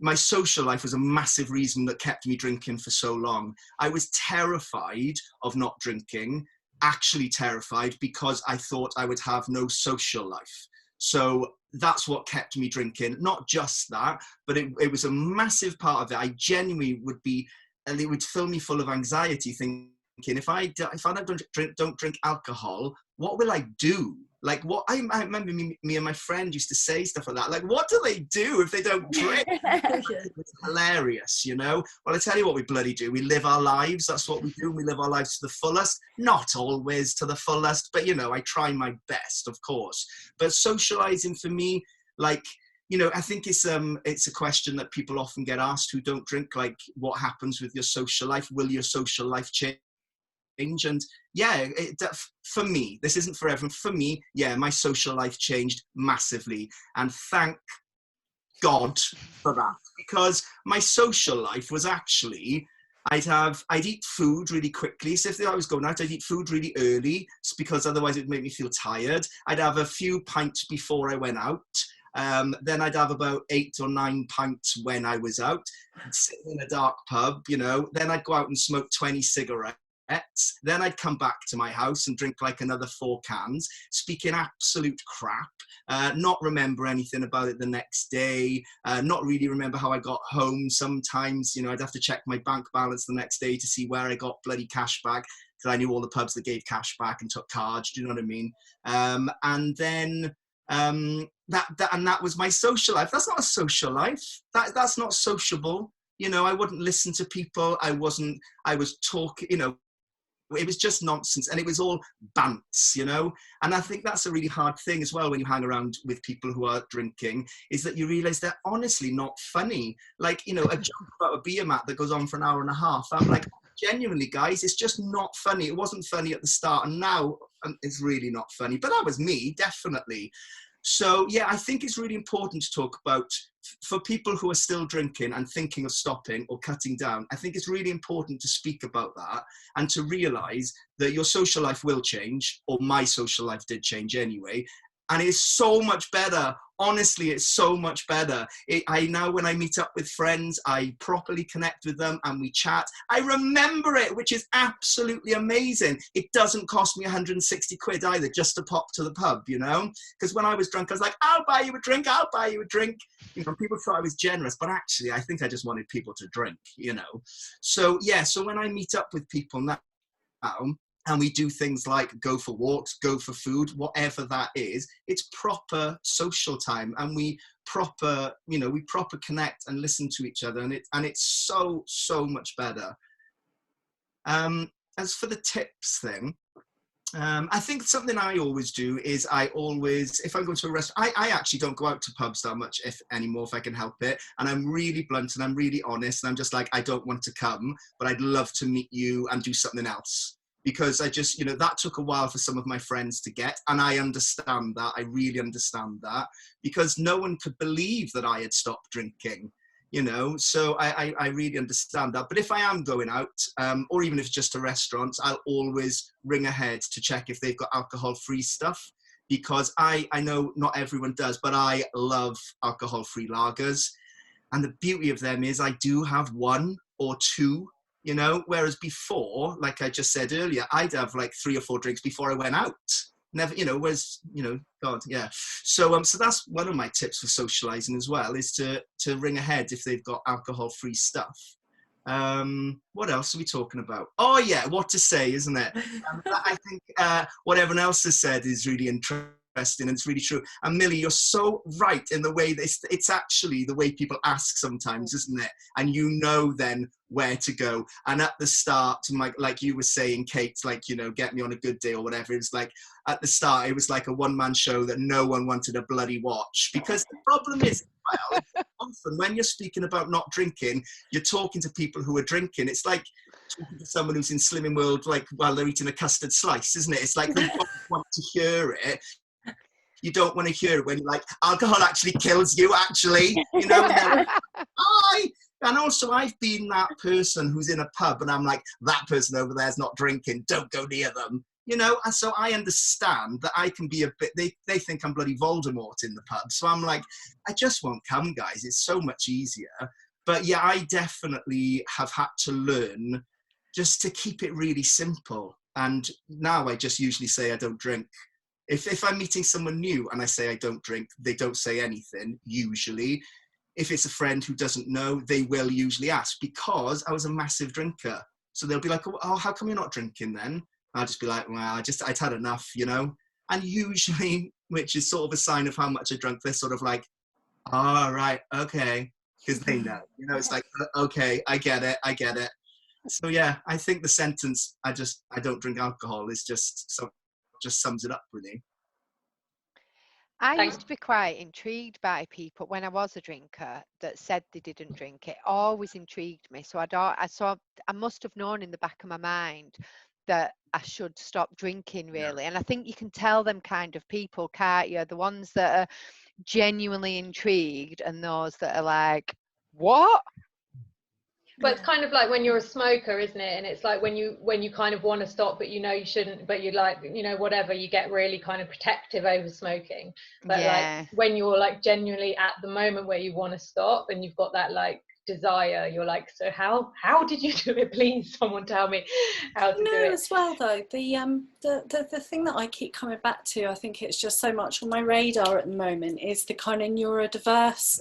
my social life was a massive reason that kept me drinking for so long. I was terrified of not drinking, actually terrified, because I thought I would have no social life. So that's what kept me drinking. Not just that, but it was a massive part of it. I genuinely would be, and it would fill me full of anxiety, thinking, if I don't drink alcohol, what will I do? Like, what I remember me and my friend used to say stuff like that. Like, what do they do if they don't drink? It's hilarious, you know? Well, I tell you what we bloody do. We live our lives. That's what we do. We live our lives to the fullest. Not always to the fullest, but, you know, I try my best, of course. But socializing for me, like, you know, I think it's a question that people often get asked who don't drink, like, what happens with your social life? Will your social life change? And yeah, for me, this isn't for everyone. For me, yeah, my social life changed massively, and thank God for that, because my social life was actually, I'd eat food really quickly. So if I was going out, I'd eat food really early, because otherwise it would make me feel tired. I'd have a few pints before I went out. Then I'd have about 8 or 9 pints when I was out, sitting in a dark pub, you know. Then I'd go out and smoke 20 cigarettes. Then I'd come back to my house and drink like another 4 cans, speaking absolute crap, not remember anything about it the next day, not really remember how I got home. Sometimes, you know, I'd have to check my bank balance the next day to see where I got bloody cash back, because I knew all the pubs that gave cash back and took cards, do you know what I mean? And then that was my social life. That's not a social life. That's not sociable. You know, I wouldn't listen to people. I was talking, you know, it was just nonsense, and it was all bants, you know. And I think that's a really hard thing as well when you hang around with people who are drinking, is that you realize they're honestly not funny. Like, you know, a joke about a beer mat that goes on for an hour and a half, I'm like, genuinely, guys, it's just not funny. It wasn't funny at the start, and now it's really not funny. But that was me, definitely. So yeah, I think it's really important to talk about, for people who are still drinking and thinking of stopping or cutting down, I think it's really important to speak about that and to realize that your social life will change, or my social life did change anyway. And it's so much better. Honestly, it's so much better. I now, when I meet up with friends, I properly connect with them and we chat. I remember it, which is absolutely amazing. It doesn't cost me 160 quid either, just to pop to the pub, you know? Because when I was drunk, I was like, I'll buy you a drink, I'll buy you a drink. You know, people thought I was generous, but actually, I think I just wanted people to drink, you know? So yeah, so when I meet up with people now, and we do things like go for walks, go for food, whatever that is, it's proper social time, and we proper connect and listen to each other, and it's so much better. As for the tips thing, I think something I always do is if I go to a restaurant, I actually don't go out to pubs that much anymore if I can help it. And I'm really blunt and I'm really honest. And I'm just like, I don't want to come, but I'd love to meet you and do something else. Because I just, that took a while for some of my friends to get. And I understand that. I really understand that. Because no one could believe that I had stopped drinking. So I really understand that. But if I am going out, or even if it's just to restaurants, I'll always ring ahead to check if they've got alcohol-free stuff, because I know not everyone does, but I love alcohol-free lagers. And the beauty of them is I do have one or two, whereas before, like I just said earlier, I'd have like 3 or 4 drinks before I went out. Never, God, yeah. So that's one of my tips for socializing as well, is to ring ahead if they've got alcohol-free stuff. What else are we talking about? Oh yeah, what to say, isn't it? I think what everyone else has said is really interesting, and it's really true. And Millie, you're so right in the way that it's actually the way people ask sometimes, isn't it? And then where to go. And at the start, like you were saying, Kate, like, get me on a good day or whatever. It was like, at the start, it was like a one-man show that no one wanted to bloody watch. Because the problem is, well, often when you're speaking about not drinking, you're talking to people who are drinking. It's like talking to someone who's in Slimming World, like while they're eating a custard slice, isn't it? It's like they don't want to hear it. You don't want to hear it when you're like, alcohol actually kills you, actually. And they're like, hi. And also, I've been that person who's in a pub and I'm like, that person over there's not drinking, don't go near them. And so I understand that I can be a bit, they think I'm bloody Voldemort in the pub. So I'm like, I just won't come, guys. It's so much easier. But yeah, I definitely have had to learn just to keep it really simple. And now I just usually say I don't drink. If I'm meeting someone new and I say I don't drink, they don't say anything, usually. If it's a friend who doesn't know, they will usually ask, because I was a massive drinker. So they'll be like, oh, how come you're not drinking then? I'll just be like, well, I'd had enough, And usually, which is sort of a sign of how much I drank, they're sort of like, all right, okay. Because they know, it's like, okay, I get it. So yeah, I think the sentence, I don't drink alcohol is just sums it up, really. I used to be quite intrigued by people when I was a drinker that said they didn't drink. It always intrigued me. So I must have known in the back of my mind that I should stop drinking, really. And I think you can tell them kind of people, can't you? The ones that are genuinely intrigued and those that are like, what? But it's kind of like when you're a smoker, isn't it? And it's like when you kind of want to stop, but you shouldn't, but you like, whatever, you get really kind of protective over smoking. But like when you're like genuinely at the moment where you want to stop and you've got that like desire, you're like, so how did you do it? Please, someone tell me how to do it. As well though, the thing that I keep coming back to, I think it's just so much on my radar at the moment, is the kind of neurodiverse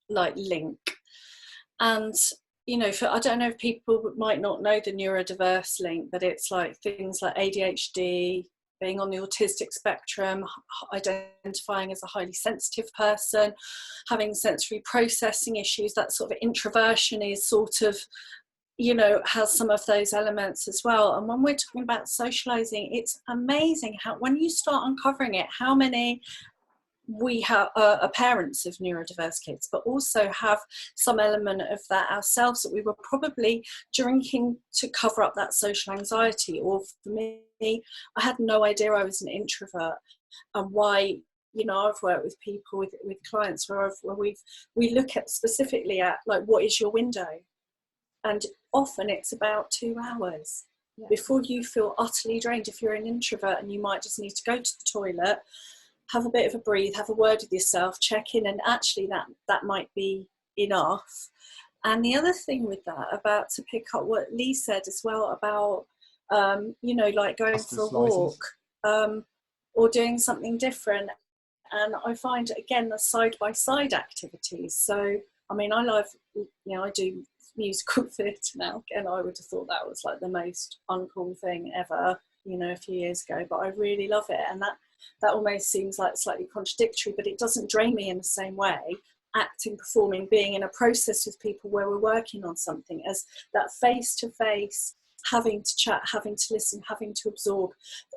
like link. And I don't know if people might not know the neurodiverse link, but it's like things like ADHD, being on the autistic spectrum, identifying as a highly sensitive person, having sensory processing issues, that sort of introversion is sort of, has some of those elements as well. And when we're talking about socializing, it's amazing how, when you start uncovering it, how many we have are parents of neurodiverse kids, but also have some element of that ourselves, that we were probably drinking to cover up that social anxiety. Or for me, I had no idea I was an introvert, and why, I've worked with people, with clients where we look at specifically at like, what is your window? And often it's about 2 hours before you feel utterly drained. If you're an introvert and you might just need to go to the toilet, have a bit of a breathe, have a word with yourself, check in, and actually that might be enough. And the other thing with that, about to pick up what Lee said as well about, like going for a walk or doing something different. And I find, again, the side-by-side activities. So, I mean, I do musical theatre now, and I would have thought that was like the most uncool thing ever, a few years ago, but I really love it. And that almost seems like slightly contradictory, but it doesn't drain me in the same way, acting, performing, being in a process with people where we're working on something, as that face-to-face having to chat, having to listen, having to absorb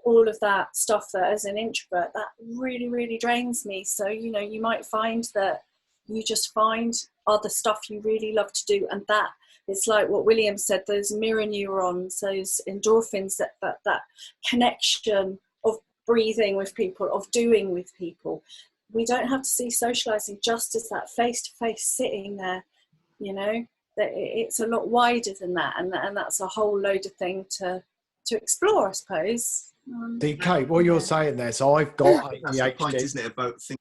all of that stuff that as an introvert, that really, really drains me. So, you know, you might find that you just find other stuff you really love to do, and that it's like what William said, those mirror neurons, those endorphins, that connection of breathing with people, of doing with people. We don't have to see socializing just as that face-to-face sitting there, you know, that it's a lot wider than that, and that's a whole load of thing to explore, I suppose. DK, what you're saying there, so I've got ADHD. That's the point, isn't it, about thinking.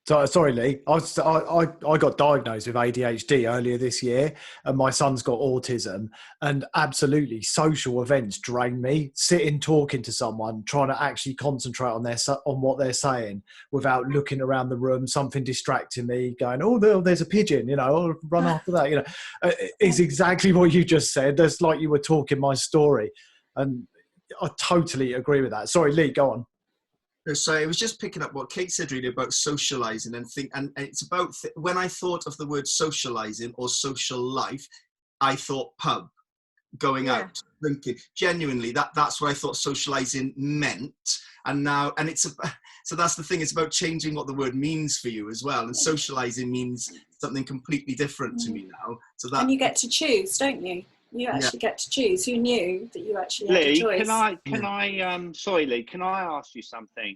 So, sorry, Lee. I got diagnosed with ADHD earlier this year, and my son's got autism. And absolutely, social events drain me. Sitting, talking to someone, trying to actually concentrate on what they're saying without looking around the room, something distracting me, going, "Oh, there's a pigeon," you know, I'll run after that. You know, it's exactly what you just said. That's like you were talking my story, and I totally agree with that. Sorry, Lee, go on. So I was just picking up what Kate said really about socializing, and it's about when I thought of the word socializing or social life, I thought pub, going out, drinking. Genuinely, that's what I thought socializing meant. And so that's the thing. It's about changing what the word means for you as well. And socializing means something completely different to me now. So that, and you get to choose, don't you? You actually get to choose. Who knew that you actually had Lee, a choice? sorry, Lee, can I ask you something?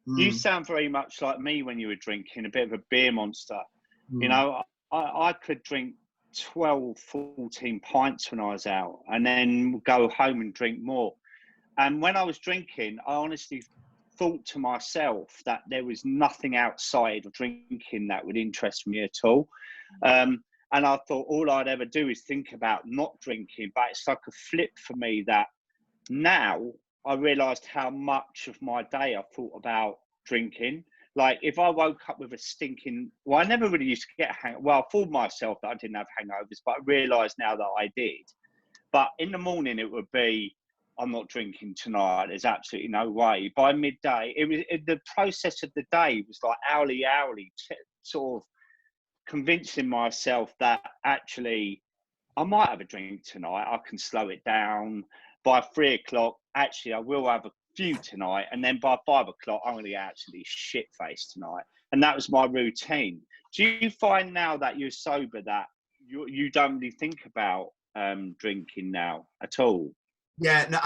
You sound very much like me when you were drinking, a bit of a beer monster. You know, I could drink 12, 14 pints when I was out and then go home and drink more. And when I was drinking, I honestly thought to myself that there was nothing outside of drinking that would interest me at all. And I thought all I'd ever do is think about not drinking. But it's like a flip for me that now I realised how much of my day I thought about drinking. Like if I woke up with a stinking, I never really used to get I fooled myself that I didn't have hangovers, but I realised now that I did. But in the morning it would be, I'm not drinking tonight. There's absolutely no way. By midday, the process of the day was like hourly, sort of convincing myself that actually I might have a drink tonight. I can slow it down. By 3 o'clock, actually, I will have a few tonight. And then by 5 o'clock, I'm going to get absolutely shit-faced tonight. And that was my routine. Do you find now that you're sober that you don't really think about drinking now at all? Yeah, no,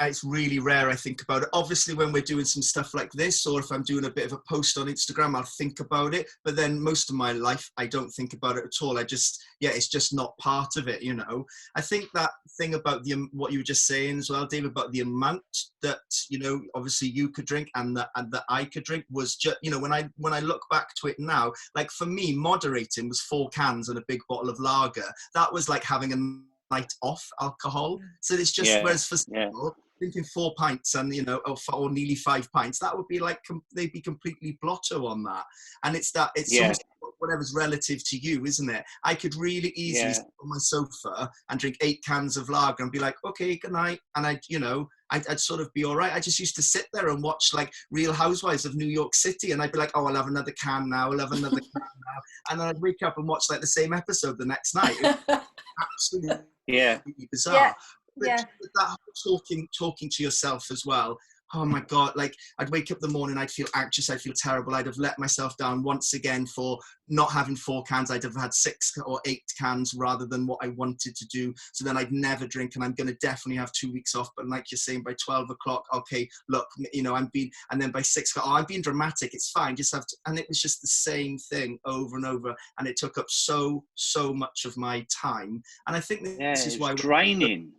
it's really rare I think about it. Obviously, when we're doing some stuff like this, or if I'm doing a bit of a post on Instagram, I'll think about it. But then most of my life, I don't think about it at all. It's just not part of it, you know. I think that thing about what you were just saying as well, Dave, about the amount that, you know, obviously you could drink and that I could drink was just, you know, when I look back to it now, like for me, moderating was 4 cans and a big bottle of lager. That was like having a night off alcohol. So it's just, whereas for people drinking 4 pints and, you know, or nearly 5 pints, that would be like they'd be completely blotto on that. And it's almost whatever's relative to you, isn't it? I could really easily sit on my sofa and drink 8 cans of lager and be like, okay, good night, and I'd sort of be all right. I just used to sit there and watch like Real Housewives of New York City, and I'd be like, oh, I'll have another can now, and then I'd wake up and watch like the same episode the next night. Absolutely bizarre. But that talking to yourself as well. Oh my God, like I'd wake up in the morning, I'd feel anxious, I'd feel terrible. I'd have let myself down once again for not having 4 cans. I'd have had 6 or 8 cans rather than what I wanted to do. So then I'd never drink, and I'm going to definitely have 2 weeks off. But like you're saying, by 12 o'clock, okay, look, you know, and then by 6 o'clock, I'm being dramatic. It's fine. Just have to, and it was just the same thing over and over. And it took up so much of my time. And I think this is why draining.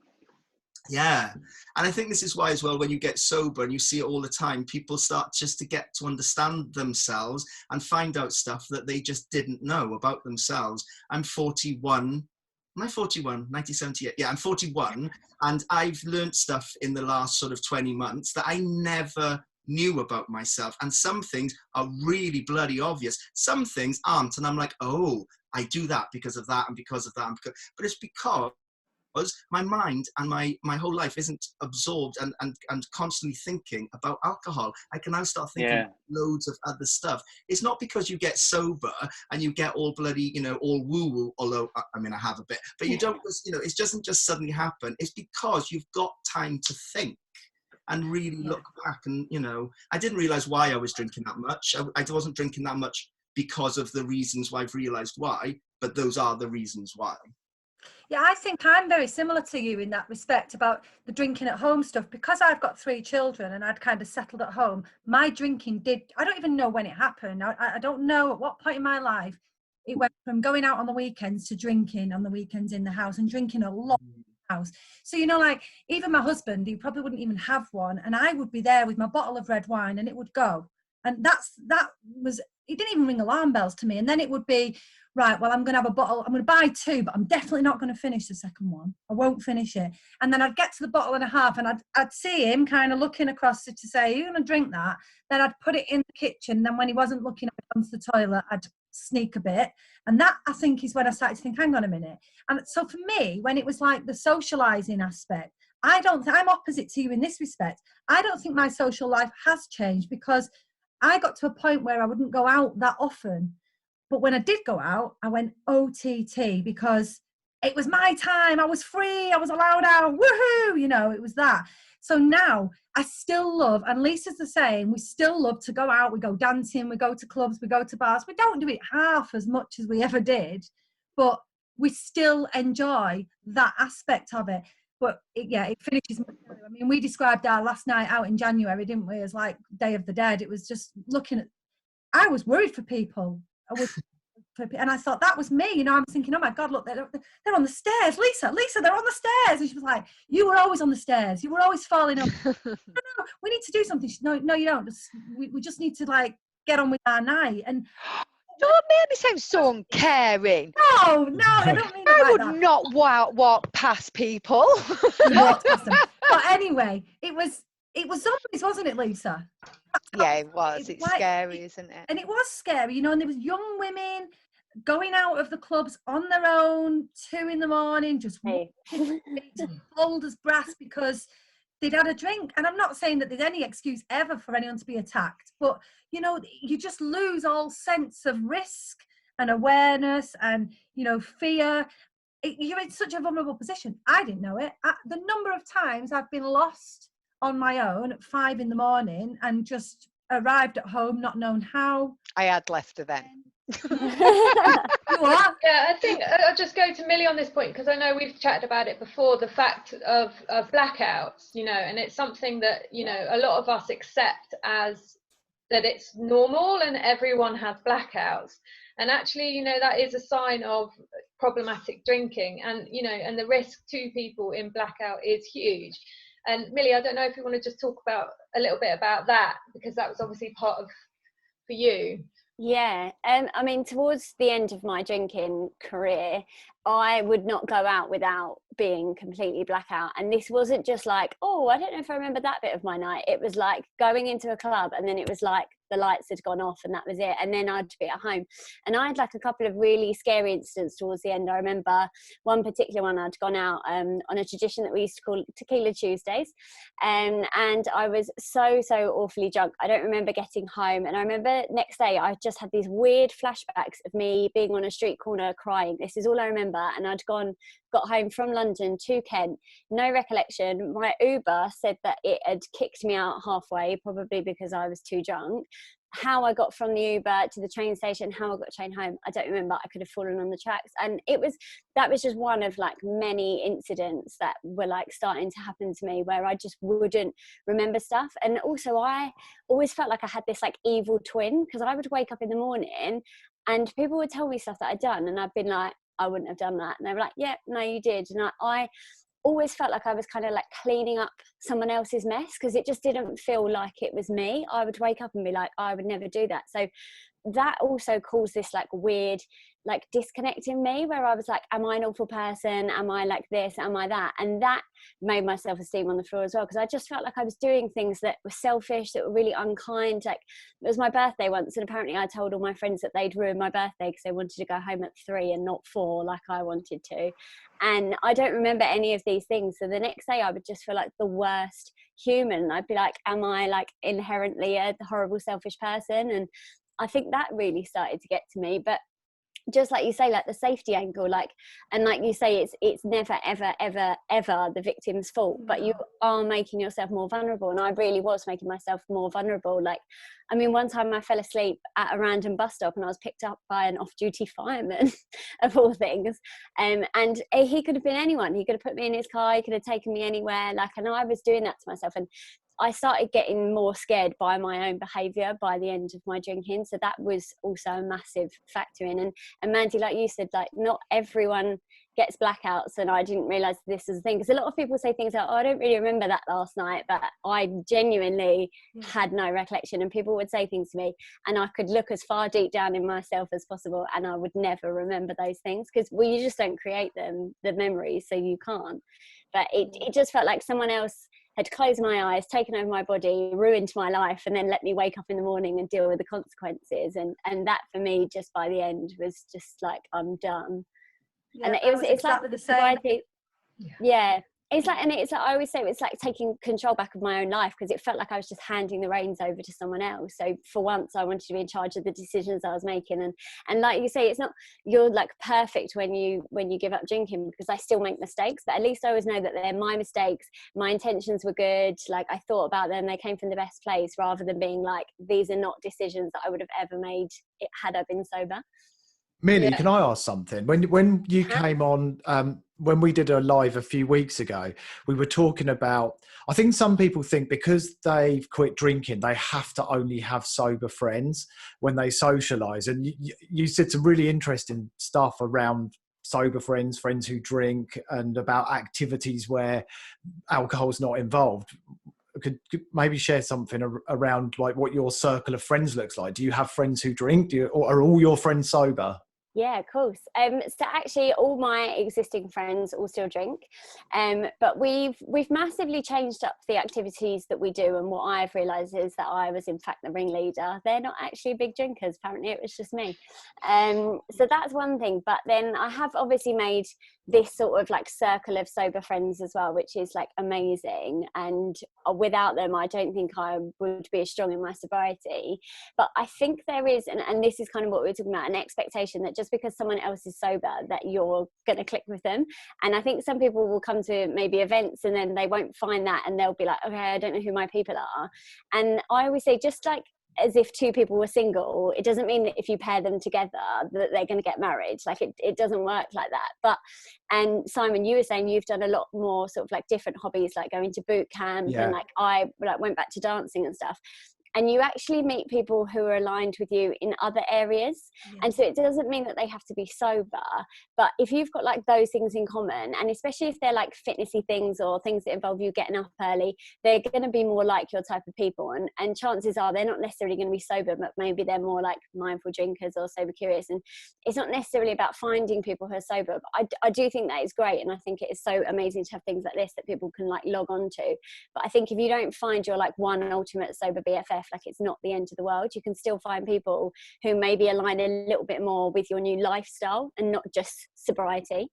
Yeah. And I think this is why as well, when you get sober and you see it all the time, people start just to get to understand themselves and find out stuff that they just didn't know about themselves. I'm 41. Am I 41? 1978. Yeah, I'm 41. And I've learned stuff in the last sort of 20 months that I never knew about myself. And some things are really bloody obvious. Some things aren't. And I'm like, oh, I do that because of that and because of that. But it's because my mind and my whole life isn't absorbed and constantly thinking about alcohol. I can now start thinking loads of other stuff. It's not because you get sober and you get all bloody, all woo-woo, although, I mean, I have a bit, but you don't, it doesn't just suddenly happen. It's because you've got time to think and really look back. And, I didn't realize why I was drinking that much. I wasn't drinking that much because of the reasons why I've realized why, but those are the reasons why. Yeah, I think I'm very similar to you in that respect about the drinking at home stuff. Because I've got 3 children and I'd kind of settled at home, my drinking I don't even know when it happened. I don't know at what point in my life it went from going out on the weekends to drinking on the weekends in the house, and drinking a lot in the house. So, like even my husband, he probably wouldn't even have one, and I would be there with my bottle of red wine and it would go. And it didn't even ring alarm bells to me. And then it would be, right, well, I'm going to have a bottle. I'm going to buy 2, but I'm definitely not going to finish the second one. I won't finish it. And then I'd get to the bottle and a half, and I'd see him kind of looking across it to say, are you going to drink that? Then I'd put it in the kitchen. Then when he wasn't looking, I'd go to the toilet, I'd sneak a bit. And that, I think, is when I started to think, hang on a minute. And so for me, when it was like the socializing aspect, I'm opposite to you in this respect. I don't think my social life has changed, because I got to a point where I wouldn't go out that often. But when I did go out, I went OTT, because it was my time. I was free. I was allowed out. Woohoo! It was that. So now I still love, and Lisa's the same, we still love to go out. We go dancing. We go to clubs. We go to bars. We don't do it half as much as we ever did, but we still enjoy that aspect of it. But it finishes much earlier. I mean, we described our last night out in January, didn't we, as like Day of the Dead. It was just looking at, I was worried for people. And I thought that was me, I'm thinking, oh my God, look, they're on the stairs. Lisa, they're on the stairs. And she was like, you were always on the stairs. You were always falling up. no, we need to do something. She said, no, you don't. We just need to like get on with our night. And don't make me sound so uncaring. No, I don't mean it like that. I would not walk past people. You walked past them. But anyway, it was zombies, wasn't it, Lisa? Yeah, it was. It's like, scary, isn't it? And it was scary, and there was young women going out of the clubs on their own, 2 a.m, just cold as brass because they'd had a drink. And I'm not saying that there's any excuse ever for anyone to be attacked, but you just lose all sense of risk and awareness and fear. You're in such a vulnerable position. I didn't know it. The number of times I've been lost on my own at 5 a.m. and just arrived at home not knowing how. I had left her then. What? Yeah, I think I'll just go to Millie on this point, because I know we've chatted about it before, the fact of blackouts, and it's something that a lot of us accept as that it's normal and everyone has blackouts, and actually that is a sign of problematic drinking, and and the risk to people in blackout is huge. And Millie, I don't know if you want to just talk about a little bit about that, because that was obviously part of for you. Yeah, I mean, towards the end of my drinking career, I would not go out without being completely blackout. And this wasn't just like, oh, I don't know if I remember that bit of my night. It was like going into a club, and then it was like the lights had gone off and that was it. And then I'd be at home. And I had like a couple of really scary incidents towards the end. I remember one particular one, I'd gone out on a tradition that we used to call Tequila Tuesdays. And I was so awfully drunk. I don't remember getting home. And I remember next day, I just had these weird flashbacks of me being on a street corner crying. This is all I remember. And I'd got home from London to Kent, no recollection. My Uber said that it had kicked me out halfway, probably because I was too drunk. How I got from the Uber to the train station, how I got a train home, I don't remember. I could have fallen on the tracks. And that was just one of like many incidents that were like starting to happen to me, where I just wouldn't remember stuff. And also I always felt like I had this like evil twin, because I would wake up in the morning and people would tell me stuff that I'd done, and I'd been like, I wouldn't have done that. And they were like, yeah, no, you did. And I always felt like I was kind of like cleaning up someone else's mess, because it just didn't feel like it was me. I would wake up and be like, I would never do that. So that also caused this like weird like disconnect in me, where I was like, am I an awful person? Am I like this? Am I that? And that made my self-esteem on the floor as well, because I just felt like I was doing things that were selfish, that were really unkind. Like, it was my birthday once, and apparently I told all my friends that they'd ruined my birthday because they wanted to go home at 3 and not 4 like I wanted to. And I don't remember any of these things. So the next day I would just feel like the worst human. I'd be like, am I like inherently a horrible selfish person? And I think that really started to get to me. But just like you say, like the safety angle, like, and like you say, it's never ever ever ever the victim's fault, but you are making yourself more vulnerable. And I really was making myself more vulnerable. Like, I mean, one time I fell asleep at a random bus stop and I was picked up by an off-duty fireman of all things, and he could have been anyone. He could have put me in his car, he could have taken me anywhere, like, and I was doing that to myself. And I started getting more scared by my own behaviour by the end of my drinking. So that was also a massive factor in. And Mandy, like you said, like, not everyone gets blackouts, and I didn't realise this was a thing. Because a lot of people say things like, oh, I don't really remember that last night, but I genuinely had no recollection. And people would say things to me, and I could look as far deep down in myself as possible, and I would never remember those things, because, well, you just don't create them, the memories, so you can't. But it just felt like someone else had closed my eyes, taken over my body, ruined my life, and then let me wake up in the morning and deal with the consequences. And that for me, just by the end, was just like, I'm done. Yeah, and it's exactly like the same. Yeah. It's like, and it's like, I always say it's like taking control back of my own life, because it felt like I was just handing the reins over to someone else. So for once I wanted to be in charge of the decisions I was making. And like you say, it's not, you're like perfect when you give up drinking, because I still make mistakes, but at least I always know that they're my mistakes. My intentions were good. Like, I thought about them. They came from the best place, rather than being like, these are not decisions that I would have ever made had I been sober. Millie, can I ask something? When you came on, when we did a live a few weeks ago, we were talking about, I think some people think because they've quit drinking, they have to only have sober friends when they socialise. And you said some really interesting stuff around sober friends, friends who drink, and about activities where alcohol's not involved. Could maybe share something around like what your circle of friends looks like? Do you have friends who drink? Or are all your friends sober? Yeah, of course. So actually, all my existing friends all still drink, but we've massively changed up the activities that we do. And what I've realised is that I was in fact the ringleader. They're not actually big drinkers. Apparently, it was just me. So that's one thing. But then I have obviously made this sort of like circle of sober friends as well, which is like amazing. And without them, I don't think I would be as strong in my sobriety. But I think there is, and this is kind of what we were talking about, an expectation that just because someone else is sober, that you're going to click with them. And I think some people will come to maybe events and then they won't find that, and they'll be like, okay, I don't know who my people are. And I always say, just like as if two people were single, it doesn't mean that if you pair them together that they're going to get married. Like it doesn't work like that. But, and Simon, you were saying you've done a lot more sort of like different hobbies, like going to boot camp, and like I like went back to dancing and stuff. And you actually meet people who are aligned with you in other areas. And so it doesn't mean that they have to be sober, but if you've got like those things in common, and especially if they're like fitnessy things or things that involve you getting up early, they're going to be more like your type of people. And chances are they're not necessarily going to be sober, but maybe they're more like mindful drinkers or sober curious. And it's not necessarily about finding people who are sober, but I do think that is great. And I think it is so amazing to have things like this that people can like log on to. But I think if you don't find your like one ultimate sober BFF, like it's not the end of the world. You can still find people who maybe align a little bit more with your new lifestyle and not just sobriety.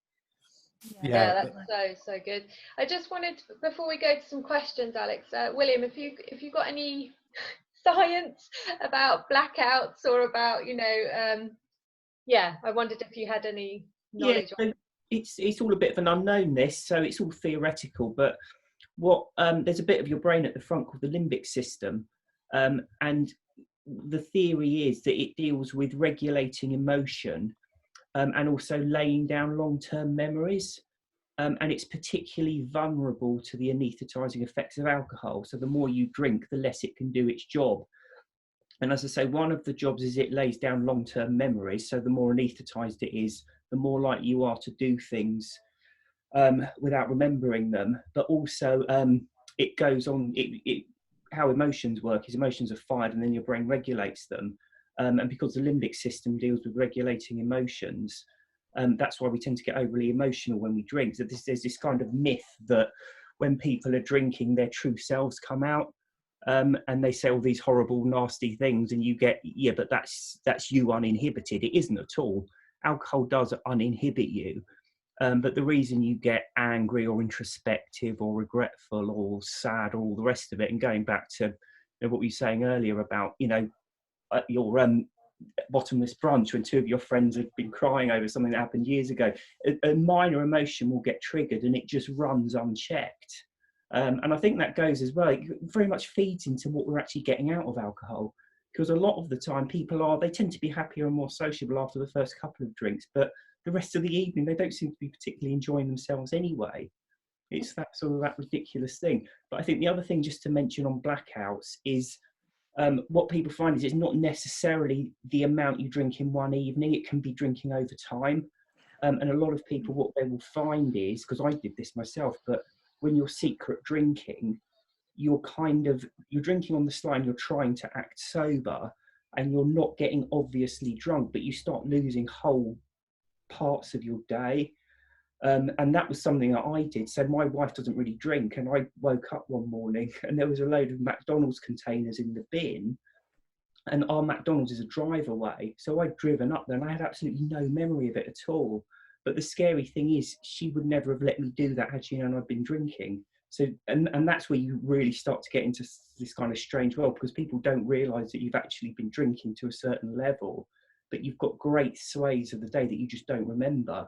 Yeah, that's so good. I just wanted, before we go to some questions, Alex, William, if you got any science about blackouts or about, you know, I wondered if you had any knowledge. So it's all a bit of an unknown, this, so it's all theoretical. But what there's a bit of your brain at the front called the limbic system. And the theory is that it deals with regulating emotion and also laying down long-term memories. And it's particularly vulnerable to the anaesthetising effects of alcohol. So the more you drink, the less it can do its job. And as I say, one of the jobs is it lays down long-term memories. So the more anaesthetised it is, the more likely you are to do things without remembering them. But also it goes on, how emotions work is emotions are fired and then your brain regulates them. And because the limbic system deals with regulating emotions, that's why we tend to get overly emotional when we drink. So there's this kind of myth that when people are drinking, their true selves come out, and they say all these horrible, nasty things, and you get, yeah, but that's you uninhibited. It isn't at all. Alcohol does uninhibit you. But the reason you get angry or introspective or regretful or sad or all the rest of it, and going back to what we were saying earlier about, at your bottomless brunch when two of your friends have been crying over something that happened years ago, a minor emotion will get triggered and it just runs unchecked. And I think that goes as well, it very much feeds into what we're actually getting out of alcohol, because a lot of the time they tend to be happier and more sociable after the first couple of drinks, but the rest of the evening they don't seem to be particularly enjoying themselves anyway. It's that sort of that ridiculous thing. But I think the other thing just to mention on blackouts is what people find is it's not necessarily the amount you drink in one evening, it can be drinking over time. And a lot of people, what they will find is, because I did this myself, but when you're secret drinking, you're drinking on the sly and you're trying to act sober and you're not getting obviously drunk, but you start losing whole parts of your day. And that was something that I did. So my wife doesn't really drink, and I woke up one morning and there was a load of McDonald's containers in the bin, and our McDonald's is a drive away. So I'd driven up there and I had absolutely no memory of it at all. But the scary thing is she would never have let me do that had she known I'd been drinking. So, and that's where you really start to get into this kind of strange world, because people don't realise that you've actually been drinking to a certain level, but you've got great swathes of the day that you just don't remember.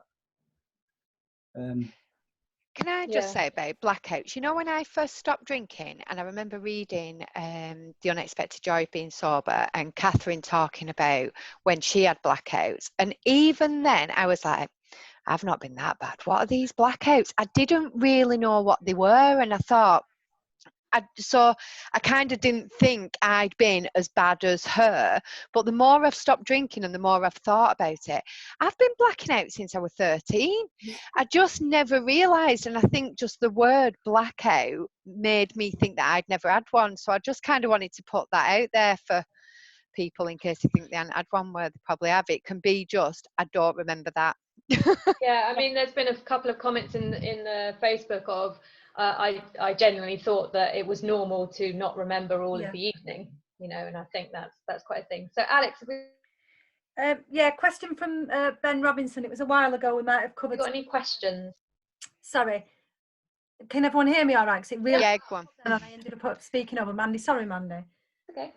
Can I just say about blackouts? When I first stopped drinking, and I remember reading The Unexpected Joy of Being Sober, and Catherine talking about when she had blackouts. And even then, I was like, I've not been that bad. What are these blackouts? I didn't really know what they were, and I thought, so I kind of didn't think I'd been as bad as her. But the more I've stopped drinking and the more I've thought about it, I've been blacking out since I was 13. I just never realised, and I think just the word blackout made me think that I'd never had one. So I just kind of wanted to put that out there for people in case they think they hadn't had one, where they probably have. It can be just, I don't remember that. Yeah, I mean, there's been a couple of comments in the Facebook of I genuinely thought that it was normal to not remember all of the evening, and I think that's quite a thing. So Alex, question from Ben Robinson. It was a while ago. We might have covered. Got any questions? Sorry, can everyone hear me all right? 'Cause it really, go on. And I ended up speaking over Mandy. Sorry, Mandy. Okay.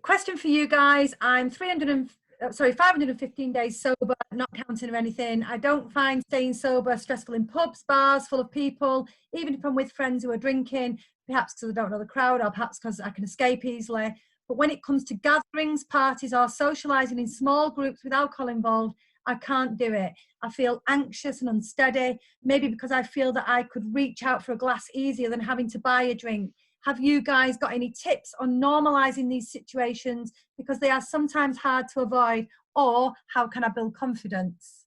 Question for you guys. I'm 515 days sober, not counting or anything. I don't find staying sober stressful in pubs, bars full of people, even if I'm with friends who are drinking, perhaps because I don't know the crowd, or perhaps because I can escape easily. But when it comes to gatherings, parties, or socialising in small groups with alcohol involved, I can't do it. I feel anxious and unsteady, maybe because I feel that I could reach out for a glass easier than having to buy a drink. Have you guys got any tips on normalising these situations, because they are sometimes hard to avoid, or how can I build confidence?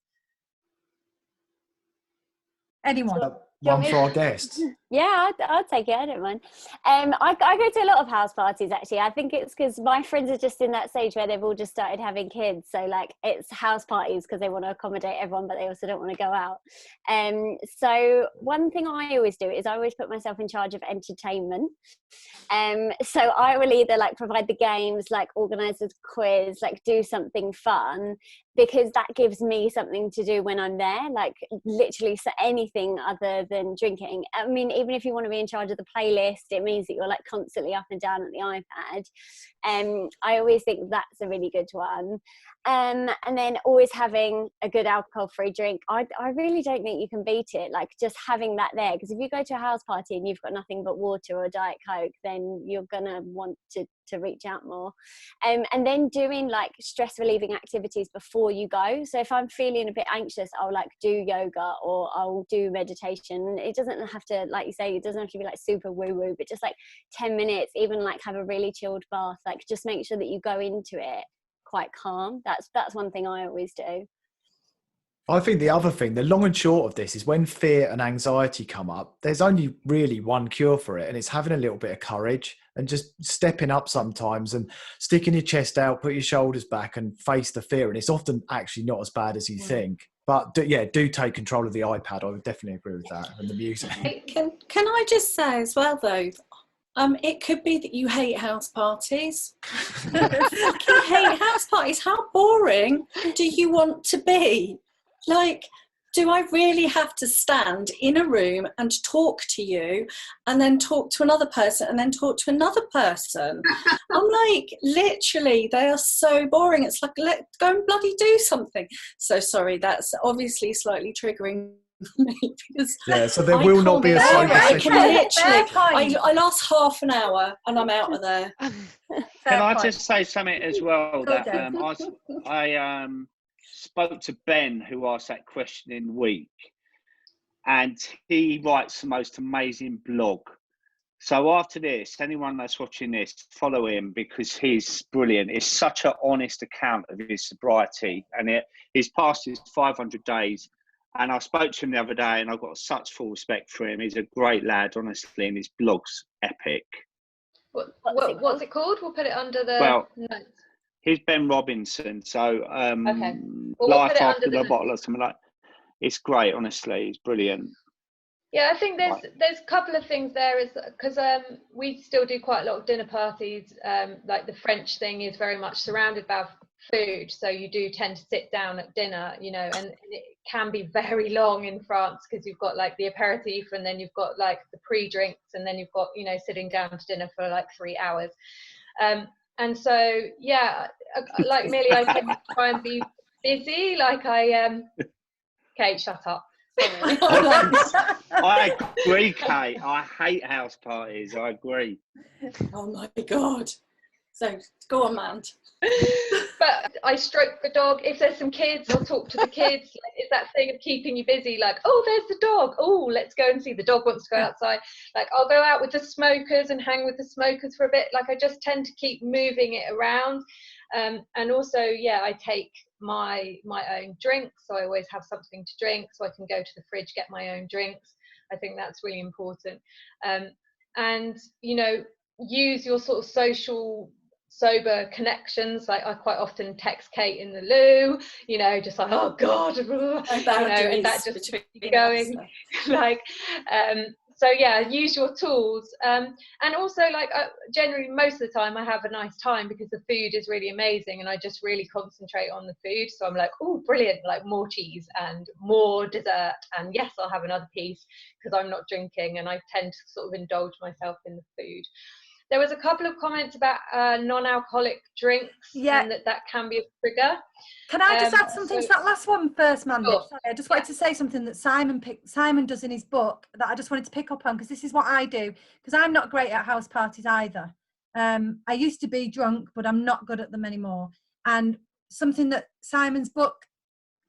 Anyone? One for our guests. Yeah, I'll take it. I don't mind. I go to a lot of house parties, actually. I think it's because my friends are just in that stage where they've all just started having kids. So it's house parties because they want to accommodate everyone, but they also don't want to go out. So one thing I always do is I always put myself in charge of entertainment. So I will either provide the games, organise a quiz, do something fun, because that gives me something to do when I'm there, literally so anything other than drinking. I mean, even if you want to be in charge of the playlist, it means that you're constantly up and down at the iPad. I always think that's a really good one. And then always having a good alcohol-free drink. I really don't think you can beat it, just having that there, because if you go to a house party and you've got nothing but water or Diet Coke, then you're gonna want to reach out more. And then doing stress relieving activities before you go. So if I'm feeling a bit anxious, I'll do yoga or I'll do meditation. It doesn't have to, like you say, it doesn't have to be super woo woo, but just 10 minutes, even have a really chilled bath. Just make sure that you go into it quite calm. That's one thing I always do. I think the other thing, the long and short of this, is when fear and anxiety come up, there's only really one cure for it, and it's having a little bit of courage and just stepping up sometimes and sticking your chest out, put your shoulders back and face the fear. And it's often actually not as bad as you think. But do take control of the iPad. I would definitely agree with that, and the music. Can I just say as well, though, it could be that you hate house parties. I fucking hate house parties. How boring do you want to be? Like, do I really have to stand in a room and talk to you and then talk to another person and then talk to another person? I'm like, literally, they are so boring. It's like, let's go and bloody do something. So sorry, that's obviously slightly triggering me, because so there will not be a sober session. I last half an hour and I'm out of there. Can I just say something as well? That I spoke to Ben, who asked that question in the week, and he writes the most amazing blog. So after this, anyone that's watching this, follow him, because he's brilliant. It's such an honest account of his sobriety, and he's passed his 500 days. And I spoke to him the other day, and I've got such full respect for him. He's a great lad, honestly, and his blog's epic. What's it called? We'll put it under the notes. He's Ben Robinson, so Okay. Well, Life After the Bottle or something like that. It's great, honestly. It's brilliant. Yeah, I think there's a couple of things there, is because we still do quite a lot of dinner parties. Like the French thing is very much surrounded by food, so you do tend to sit down at dinner, you know, and it can be very long in France, because you've got like the aperitif, and then you've got like the pre-drinks, and then you've got, you know, sitting down to dinner for like 3 hours. And so, yeah, like Millie, I tend to try and be busy. Like Kate, shut up. I agree, Kate. I hate house parties. I agree. Oh my God. So go on, man. But I stroke the dog. If there's some kids, I'll talk to the kids. It's that thing of keeping you busy. Like, oh, there's the dog. Oh, let's go and see. The dog wants to go outside. Like, I'll go out with the smokers and hang with the smokers for a bit. Like, I just tend to keep moving it around. And also, yeah, I take my own drinks. So I always have something to drink, so I can go to the fridge, get my own drinks. I think that's really important. And, you know, use your sort of social sober connections. Like, I quite often text Kate in the loo, you know, just like, oh God, you know, and that just keeps going. Like, so yeah, use your tools. And also, like, generally most of the time I have a nice time, because the food is really amazing, and I just really concentrate on the food. So I'm like, oh, brilliant, like more cheese and more dessert, and yes, I'll have another piece, because I'm not drinking, and I tend to sort of indulge myself in the food. There was a couple of comments about non-alcoholic drinks, and that can be a trigger. Can I just add something to that last one first, Mandy? Sure. Sorry, I just wanted to say something that Simon does in his book that I just wanted to pick up on, because this is what I do, because I'm not great at house parties either. I used to be drunk, but I'm not good at them anymore. And something that Simon's book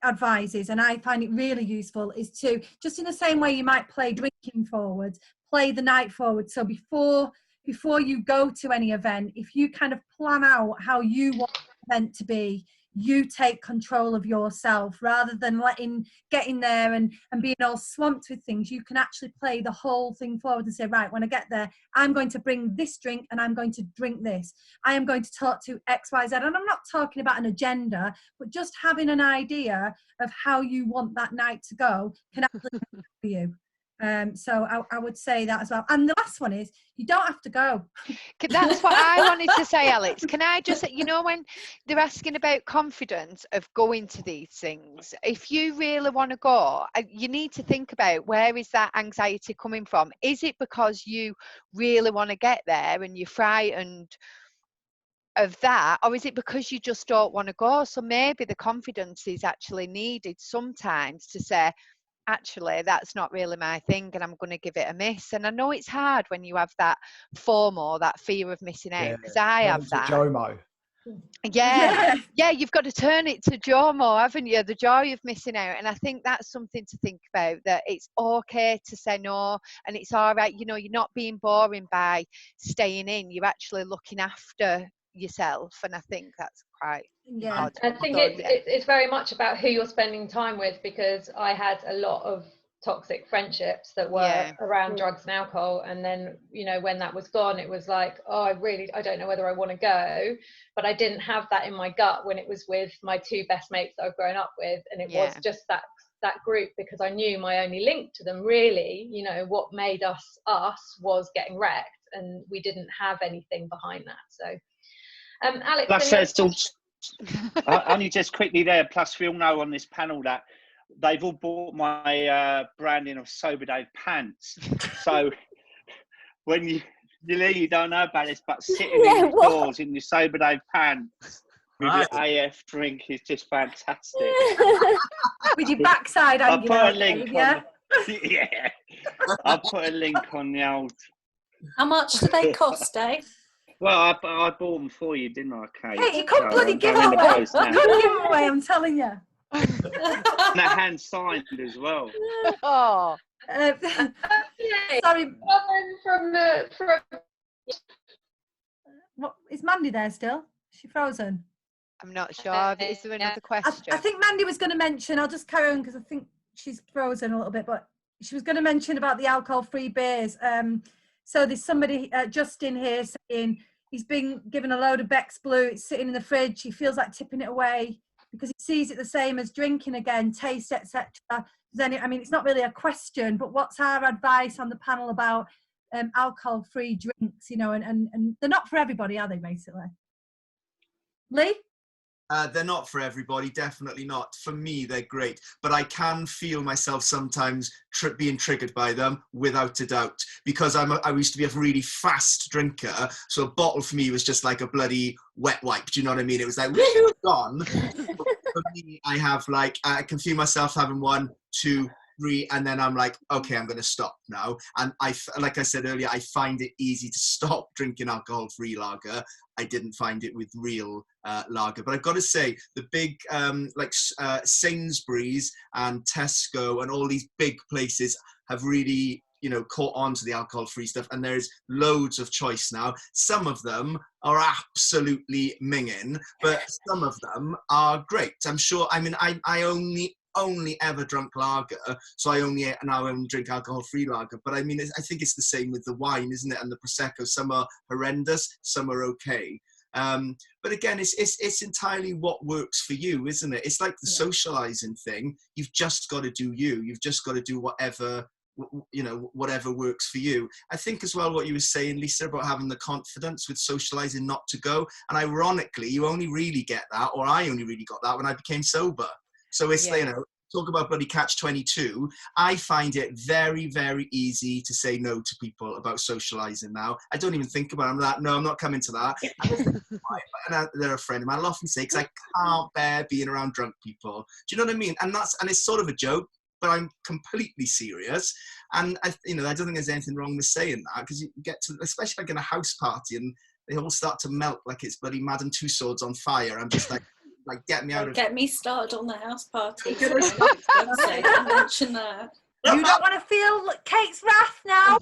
advises, and I find it really useful, is to, just in the same way you might play drinking forwards, play the night forward. So before you go to any event, if you kind of plan out how you want the event to be, you take control of yourself, rather than getting there and being all swamped with things. You can actually play the whole thing forward and say, right, when I get there, I'm going to bring this drink and I'm going to drink this. I am going to talk to X, Y, Z. And I'm not talking about an agenda, but just having an idea of how you want that night to go can actually help you. So I would say that as well. And the last one is, you don't have to go. That's what I wanted to say, Alex. Can I just, you know, when they're asking about confidence of going to these things, if you really want to go, you need to think about, where is that anxiety coming from? Is it because you really want to get there and you're frightened of that, or is it because you just don't want to go? So maybe the confidence is actually needed sometimes to say, actually, that's not really my thing, and I'm going to give it a miss. And I know it's hard when you have that FOMO, that fear of missing out, because I have that. JOMO. Yeah, you've got to turn it to JOMO, haven't you? The joy of missing out. And I think that's something to think about, that it's okay to say no, and it's all right, you know, you're not being boring by staying in, you're actually looking after yourself. And I think that's quite I think it's very much about who you're spending time with, because I had a lot of toxic friendships that were around drugs and alcohol. And then, you know, when that was gone, it was like, oh, I don't know whether I want to go. But I didn't have that in my gut when it was with my two best mates that I've grown up with, and it was just that group, because I knew my only link to them, really, you know, what made us was getting wrecked, and we didn't have anything behind that. So Alex, plus only just quickly there, plus we all know on this panel that they've all bought my branding of Sober Dave pants. So when you don't know about this, but sitting indoors in your Sober Dave pants with your AF drink is just fantastic. With your backside hanging out. I'll put a link on. Yeah, I'll put a link on the old. How much do they cost, Dave? Well, I bought them for you, didn't I, Kate? Hey, you couldn't bloody give them away. You couldn't give them away, I'm telling you. And that hand signed as well. Oh. Sorry. From What, is Mandy there still? Is she frozen? I'm not sure. Is there another question? I think Mandy was going to mention, I'll just carry on because I think she's frozen a little bit, but she was going to mention about the alcohol-free beers. So there's somebody, Justin here, saying he's been given a load of Beck's Blue. It's sitting in the fridge. He feels like tipping it away because he sees it the same as drinking again, taste, etc. Then, I mean, it's not really a question, but what's our advice on the panel about alcohol-free drinks? You know, and they're not for everybody, are they? Basically, Lee. They're not for everybody, definitely not. For me, they're great, but I can feel myself sometimes being triggered by them, without a doubt, because I used to be a really fast drinker, so a bottle for me was just like a bloody wet wipe. Do you know what I mean? It was like, woo, gone. For me, I have like, I can feel myself having 1, 2, 3, and then I'm like, okay, I'm going to stop now. And like I said earlier, I find it easy to stop drinking alcohol-free lager. I didn't find it with real lager. But I've got to say, the big, Sainsbury's and Tesco and all these big places have really, you know, caught on to the alcohol-free stuff. And there's loads of choice now. Some of them are absolutely minging, but some of them are great. I'm sure, I mean, I only ever drunk lager, so I only drink alcohol-free lager. But I mean, I think it's the same with the wine, isn't it? And the prosecco. Some are horrendous, some are okay. But again, it's entirely what works for you, isn't it? It's like the socializing thing. You've just got to do you. You've just got to do whatever, you know, whatever works for you. I think as well what you were saying, Lisa, about having the confidence with socializing not to go. And ironically, you only really get that, or I only really got that when I became sober. So it's, you know, talk about bloody catch-22. I find it very, very easy to say no to people about socializing now. I don't even think about it. I'm like, no, I'm not coming to that. And they're a friend of mine. I'll often say, because I can't bear being around drunk people. Do you know what I mean? And it's sort of a joke, but I'm completely serious. And I don't think there's anything wrong with saying that, because you get to, especially like in a house party, and they all start to melt like it's bloody Madame Tussauds on fire. I'm just like, get me out of. Get me started on the house party. Don't mention that. You don't want to feel Kate's wrath now.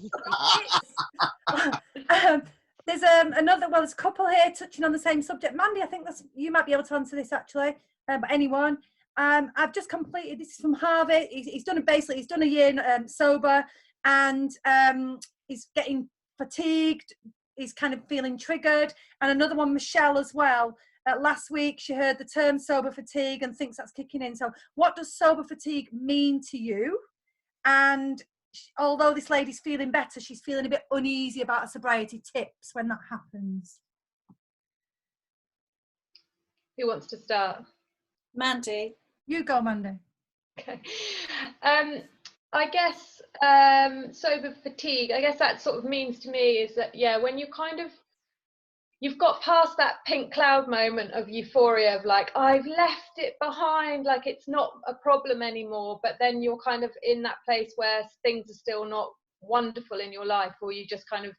There's another. Well, there's a couple here touching on the same subject. Mandy, I think you might be able to answer this actually. But anyone, I've just completed. This is from Harvey. He's done a year sober, and he's getting fatigued. He's kind of feeling triggered. And another one, Michelle, as well. Last week, she heard the term sober fatigue and thinks that's kicking in. So what does sober fatigue mean to you? And although this lady's feeling better, she's feeling a bit uneasy about her sobriety tips when that happens. Who wants to start? Mandy. You go, Mandy. Okay. I guess sober fatigue, I guess that sort of means to me is that, when you kind of, you've got past that pink cloud moment of euphoria of like, I've left it behind, like it's not a problem anymore, but then you're kind of in that place where things are still not wonderful in your life, or you just kind of,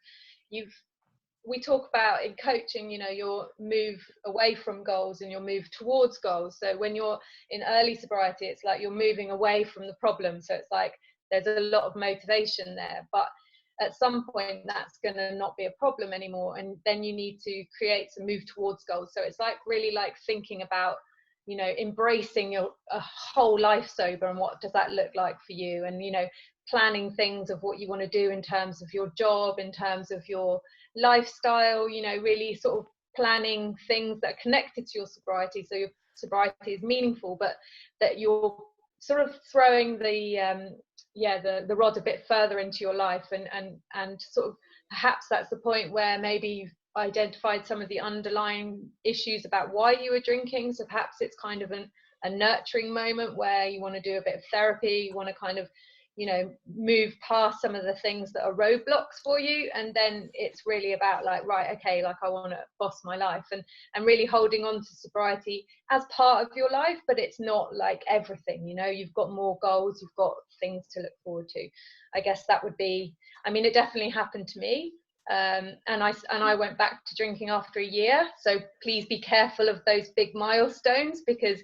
we talk about in coaching, you know, your move away from goals and your move towards goals. So when you're in early sobriety, it's like you're moving away from the problem. So it's like there's a lot of motivation there, but at some point that's going to not be a problem anymore, and then you need to create some move towards goals. So it's like really like thinking about you know, embracing a whole life sober, and what does that look like for you, and, you know, planning things of what you want to do in terms of your job, in terms of your lifestyle, you know, really sort of planning things that are connected to your sobriety, so your sobriety is meaningful, but that you're sort of throwing the rod a bit further into your life, and sort of perhaps that's the point where maybe you've identified some of the underlying issues about why you were drinking, so perhaps it's kind of a nurturing moment where you want to do a bit of therapy, you want to kind of, you know, move past some of the things that are roadblocks for you, and then it's really about like, right, okay, like I want to boss my life, and really holding on to sobriety as part of your life, but it's not like everything, you know, you've got more goals, you've got things to look forward to. I guess that would be, I mean, it definitely happened to me, and I went back to drinking after a year, so please be careful of those big milestones, because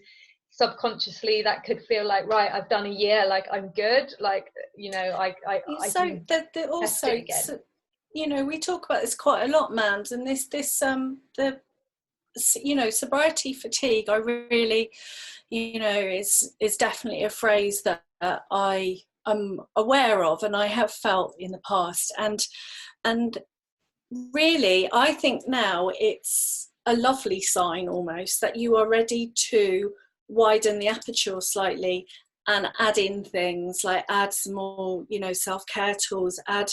subconsciously that could feel like, right, I've done a year, like I'm good, like, you know, I so they're also, so, you know, we talk about this quite a lot, Mams, and this the, you know, sobriety fatigue, I really, you know, is definitely a phrase that I am aware of, and I have felt in the past, and really I think now it's a lovely sign almost that you are ready to widen the aperture slightly and add in things like, add some more, you know, self-care tools, add,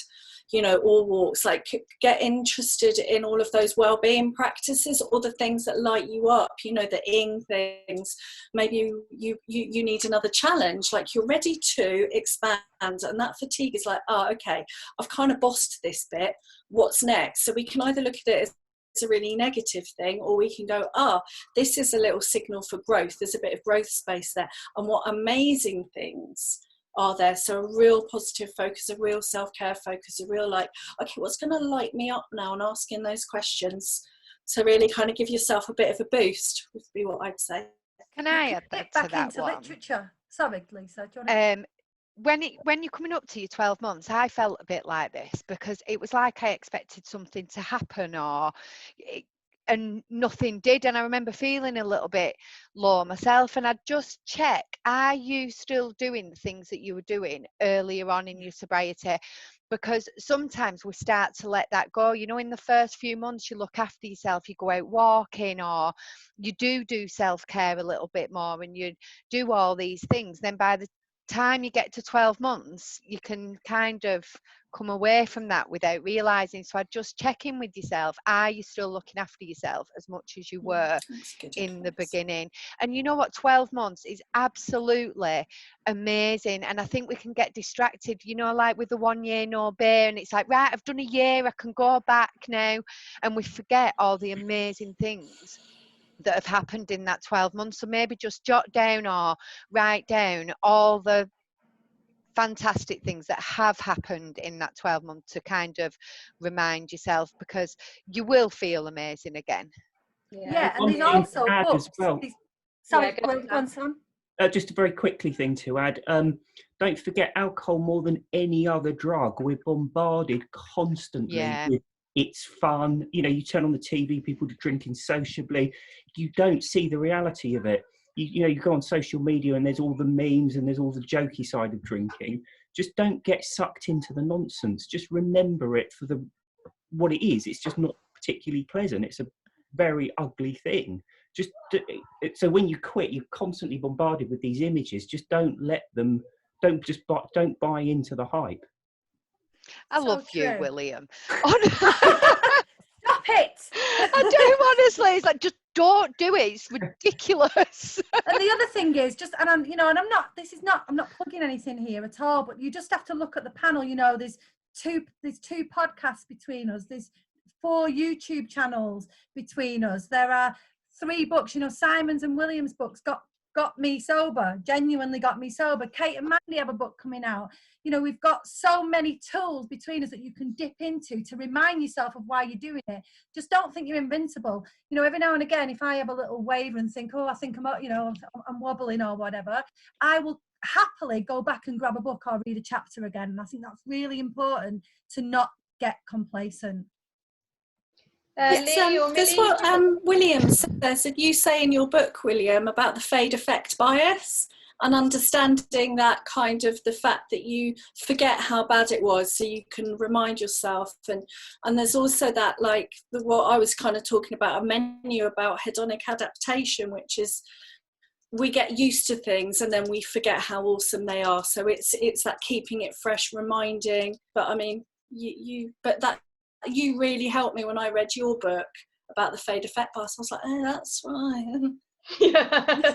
you know, all walks, like get interested in all of those well-being practices, or the things that light you up, you know, the ing things. Maybe you need another challenge, like you're ready to expand, and that fatigue is like, oh, okay, I've kind of bossed this bit, what's next? So we can either look at it as it's a really negative thing, or we can go, this is a little signal for growth, there's a bit of growth space there, and what amazing things are there. So a real positive focus, a real self-care focus, a real like, okay, what's going to light me up now, and asking those questions to really kind of give yourself a bit of a boost would be what I'd say. Can I add that to that into one? literature? Sorry, Lisa, do you want to... When you're coming up to your 12 months, I felt a bit like this, because it was like I expected something to happen, and nothing did, and I remember feeling a little bit low myself, and I'd just check, are you still doing the things that you were doing earlier on in your sobriety? Because sometimes we start to let that go, you know, in the first few months you look after yourself, you go out walking, or you do self-care a little bit more, and you do all these things. Then by the time you get to 12 months, you can kind of come away from that without realizing. So I'd just check in with yourself, are you still looking after yourself as much as you were in the beginning? And you know what, 12 months is absolutely amazing, and I think we can get distracted, you know, like with the 1 year no beer, and it's like, right, I've done a year, I can go back now, and we forget all the amazing things that have happened in that 12 months. So maybe just jot down or write down all the fantastic things that have happened in that 12 months to kind of remind yourself, because you will feel amazing again. Yeah, and then also books. Well. Sorry, go on, Sam. Just a very quickly thing to add. Don't forget alcohol more than any other drug. We're bombarded constantly with it's fun. You know, you turn on the TV, people are drinking sociably. You don't see the reality of it. You know, you go on social media and there's all the memes and there's all the jokey side of drinking. Just don't get sucked into the nonsense. Just remember it for what it is. It's just not particularly pleasant. It's a very ugly thing. So when you quit, you're constantly bombarded with these images. Just don't buy into the hype. I love you, William. Stop it! I do, honestly. It's like, just don't do it. It's ridiculous. And the other thing is I'm not plugging anything here at all, but you just have to look at the panel. You know, there's two podcasts between us. There's 4 YouTube channels between us. There are 3 books, you know, Simon's and William's books got me sober, genuinely got me sober. Kate and Mandy have a book coming out. You know, we've got so many tools between us that you can dip into to remind yourself of why you're doing it. Just don't think you're invincible. You know, every now and again, if I have a little waver and think, I think I'm wobbling or whatever, I will happily go back and grab a book or read a chapter again. And I think that's really important, to not get complacent. Lee or There's Millie? what William says. Did you say in your book, William, about the fade effect bias and understanding that kind of the fact that you forget how bad it was, so you can remind yourself. And there's also that, like what I was kind of talking about a menu about hedonic adaptation, which is we get used to things and then we forget how awesome they are. So it's that keeping it fresh, reminding. But I mean, you really helped me when I read your book about the fade effect bias. I was like, oh, that's right. Yeah,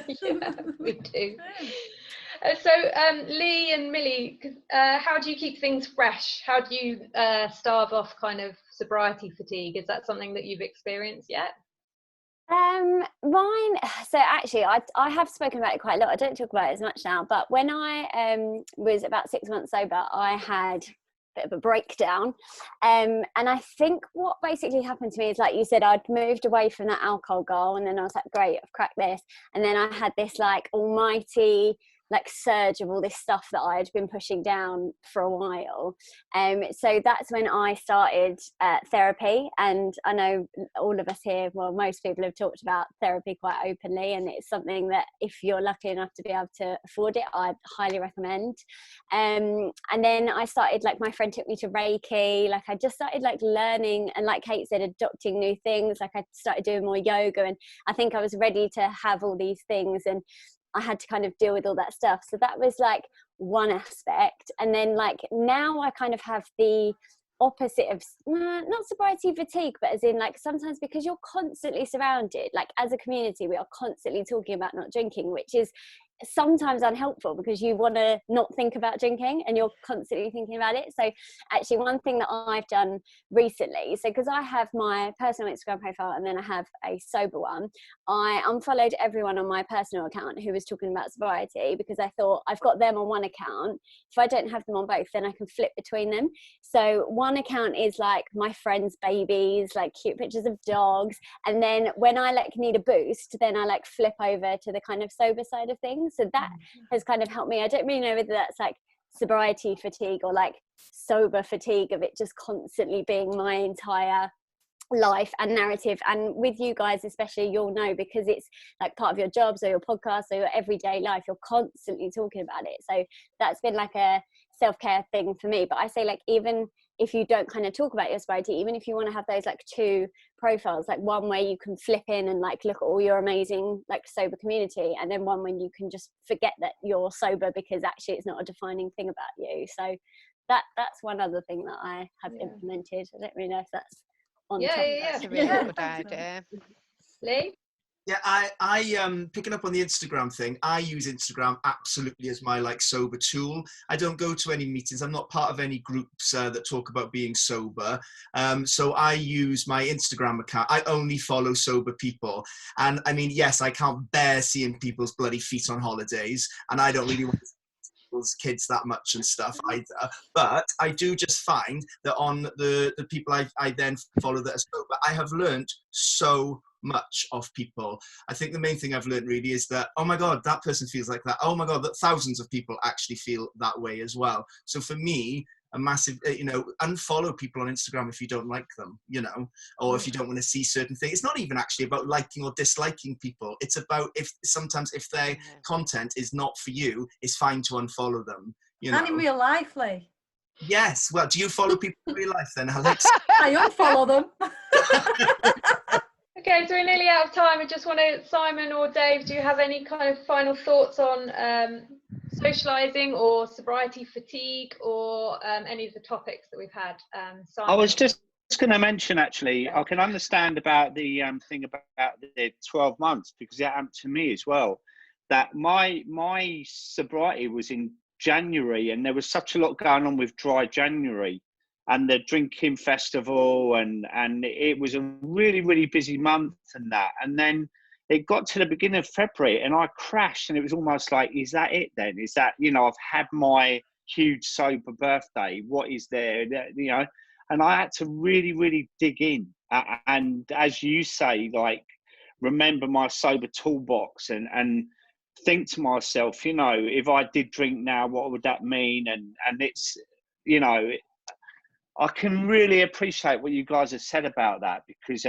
we do. So Lee and Millie, how do you keep things fresh? How do you starve off kind of sobriety fatigue? Is that something that you've experienced yet? Mine, so actually I have spoken about it quite a lot. I don't talk about it as much now, but when I was about 6 months sober, I had a bit of a breakdown, and I think what basically happened to me is, like you said, I'd moved away from that alcohol goal, and then I was like, great, I've cracked this, and then I had this like almighty like surge of all this stuff that I had been pushing down for a while. So that's when I started therapy, and I know all of us here, well, most people have talked about therapy quite openly, and it's something that if you're lucky enough to be able to afford it, I'd highly recommend. And then I started, like, my friend took me to Reiki, like I just started like learning, and like Kate said, adopting new things. Like I started doing more yoga, and I think I was ready to have all these things, and I had to kind of deal with all that stuff. So that was like one aspect. And then like now I kind of have the opposite of not sobriety fatigue, but as in like sometimes because you're constantly surrounded, like as a community, we are constantly talking about not drinking, which is sometimes unhelpful because you want to not think about drinking and you're constantly thinking about it. So actually one thing that I've done recently, so because I have my personal Instagram profile and then I have a sober one, I unfollowed everyone on my personal account who was talking about sobriety, because I thought I've got them on one account, if I don't have them on both then I can flip between them. So one account is like my friends' babies, like cute pictures of dogs, and then when I like need a boost, then I like flip over to the kind of sober side of things. So that has kind of helped me. I don't really know whether that's like sobriety fatigue or like sober fatigue of it just constantly being my entire life and narrative. And with you guys especially, you'll know, because it's like part of your jobs or your podcast or your everyday life, you're constantly talking about it. So that's been like a self-care thing for me. But I say, like, even if you don't kind of talk about your sobriety, even if you want to have those like two profiles, like one where you can flip in and like look at all your amazing like sober community, and then one when you can just forget that you're sober because actually it's not a defining thing about you. So that's one other thing that I have implemented. I don't really know if that's on top. That's a really good idea. Lee? Yeah, I picking up on the Instagram thing, I use Instagram absolutely as my like sober tool. I don't go to any meetings. I'm not part of any groups that talk about being sober. So I use my Instagram account. I only follow sober people. And I mean, yes, I can't bear seeing people's bloody feet on holidays, and I don't really want to see people's kids that much and stuff either. But I do just find that on the people I then follow that are sober, I have learned so much of people. I think the main thing I've learned really is that, oh my God, that person feels like that. Oh my God, that thousands of people actually feel that way as well. So for me, a massive, unfollow people on Instagram if you don't like them, or if you don't want to see certain things. It's not even actually about liking or disliking people. It's about if their content is not for you, it's fine to unfollow them. And in real life, Lee. Yes. Well, do you follow people in real life then, Alex? I unfollow them. Okay, so we're nearly out of time. I just want to, Simon or Dave, do you have any kind of final thoughts on socializing or sobriety fatigue, or any of the topics that we've had? Simon? I was just going to mention, actually, I can understand about the thing about the 12 months, because it happened to me as well, that my sobriety was in January, and there was such a lot going on with dry January and the drinking festival, and it was a really, really busy month and that. And then it got to the beginning of February and I crashed, and it was almost like, is that it then? Is that, I've had my huge sober birthday. What is there, And I had to really, really dig in. And as you say, like, remember my sober toolbox and think to myself, if I did drink now, what would that mean? And it's, I can really appreciate what you guys have said about that, because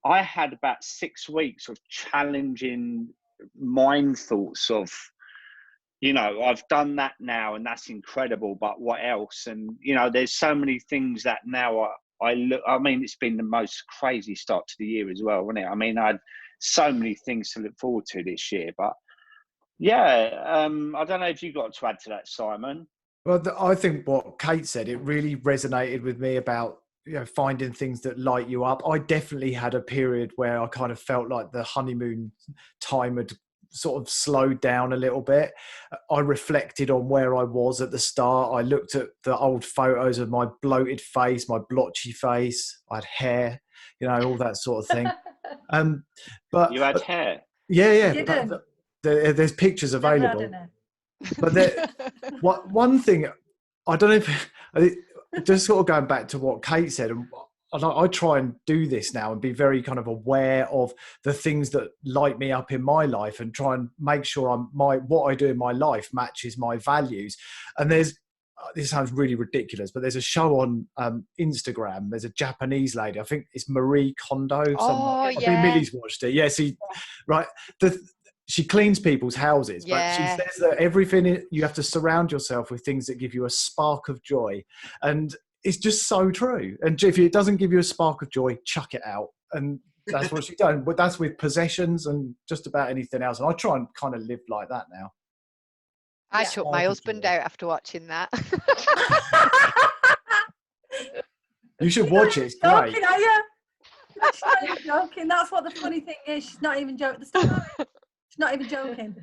I had about 6 weeks of challenging mind thoughts of, you know, I've done that now and that's incredible, but what else? And, you know, there's so many things that now I mean, it's been the most crazy start to the year as well, wasn't it? I mean, I had so many things to look forward to this year, but yeah, I don't know if you got to add to that, Simon. Well, I think what Kate said, it really resonated with me about, you know, finding things that light you up. I definitely had a period where I kind of felt like the honeymoon time had sort of slowed down a little bit. I reflected on where I was at the start. I looked at the old photos of my bloated face, my blotchy face. I had hair, you know, all that sort of thing. But you had hair? Yeah. There's pictures available. But one thing, I don't know if, just sort of going back to what Kate said, and I try and do this now and be very kind of aware of the things that light me up in my life and try and make sure what I do in my life matches my values. And this sounds really ridiculous, but there's a show on Instagram. There's a Japanese lady, I think it's Marie Kondo. Oh, yeah. I think Millie's watched it. Yeah, right. She cleans people's houses, but she says that everything, you have to surround yourself with things that give you a spark of joy. And it's just so true. And if it doesn't give you a spark of joy, chuck it out. And that's what she's done. But that's with possessions and just about anything else. And I try and kind of live like that now. I shut my husband out after watching that. You should watch it. It's great. Joking, are you? She's not even joking. That's what the funny thing is. She's not even joking. She's not even joking.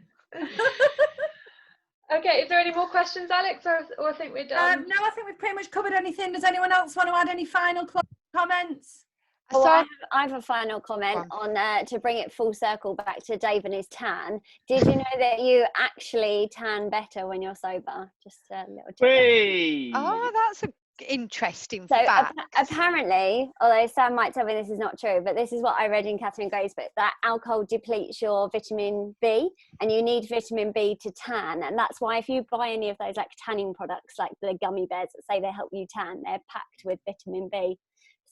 Okay, is there any more questions, Alex, or I think we're done? No, I think we've pretty much covered anything. Does anyone else want to add any final comments? Oh, I have a final comment on to bring it full circle back to Dave and his tan. Did you know that you actually tan better when you're sober? Just a little tip. Oh, that's an interesting so fact. Apparently, although Sam might tell me this is not true, but this is what I read in Catherine Gray's book, that alcohol depletes your vitamin B, and you need vitamin B to tan. And that's why if you buy any of those like tanning products, like the gummy bears that say they help you tan, they're packed with vitamin B.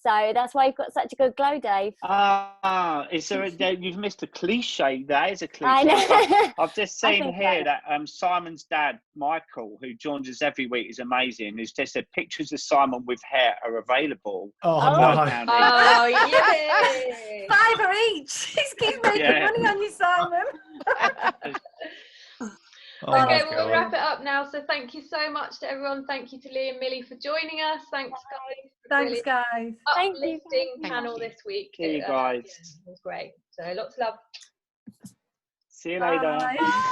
So that's why you've got such a good glow, Dave. Is there you've missed a cliche. That is a cliche. I know. I've just seen here that Simon's dad, Michael, who joins us every week, is amazing. He's just said pictures of Simon with hair are available. Yeah. £5 each. Just keep making money on you, Simon. Okay, we'll wrap it up now. So thank you so much to everyone. Thank you to Lee and Millie for joining us. Thanks, guys. Thanks, guys. Uplifting panel this week. See you guys. It was great. So lots of love. See you later.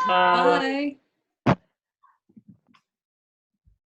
Bye.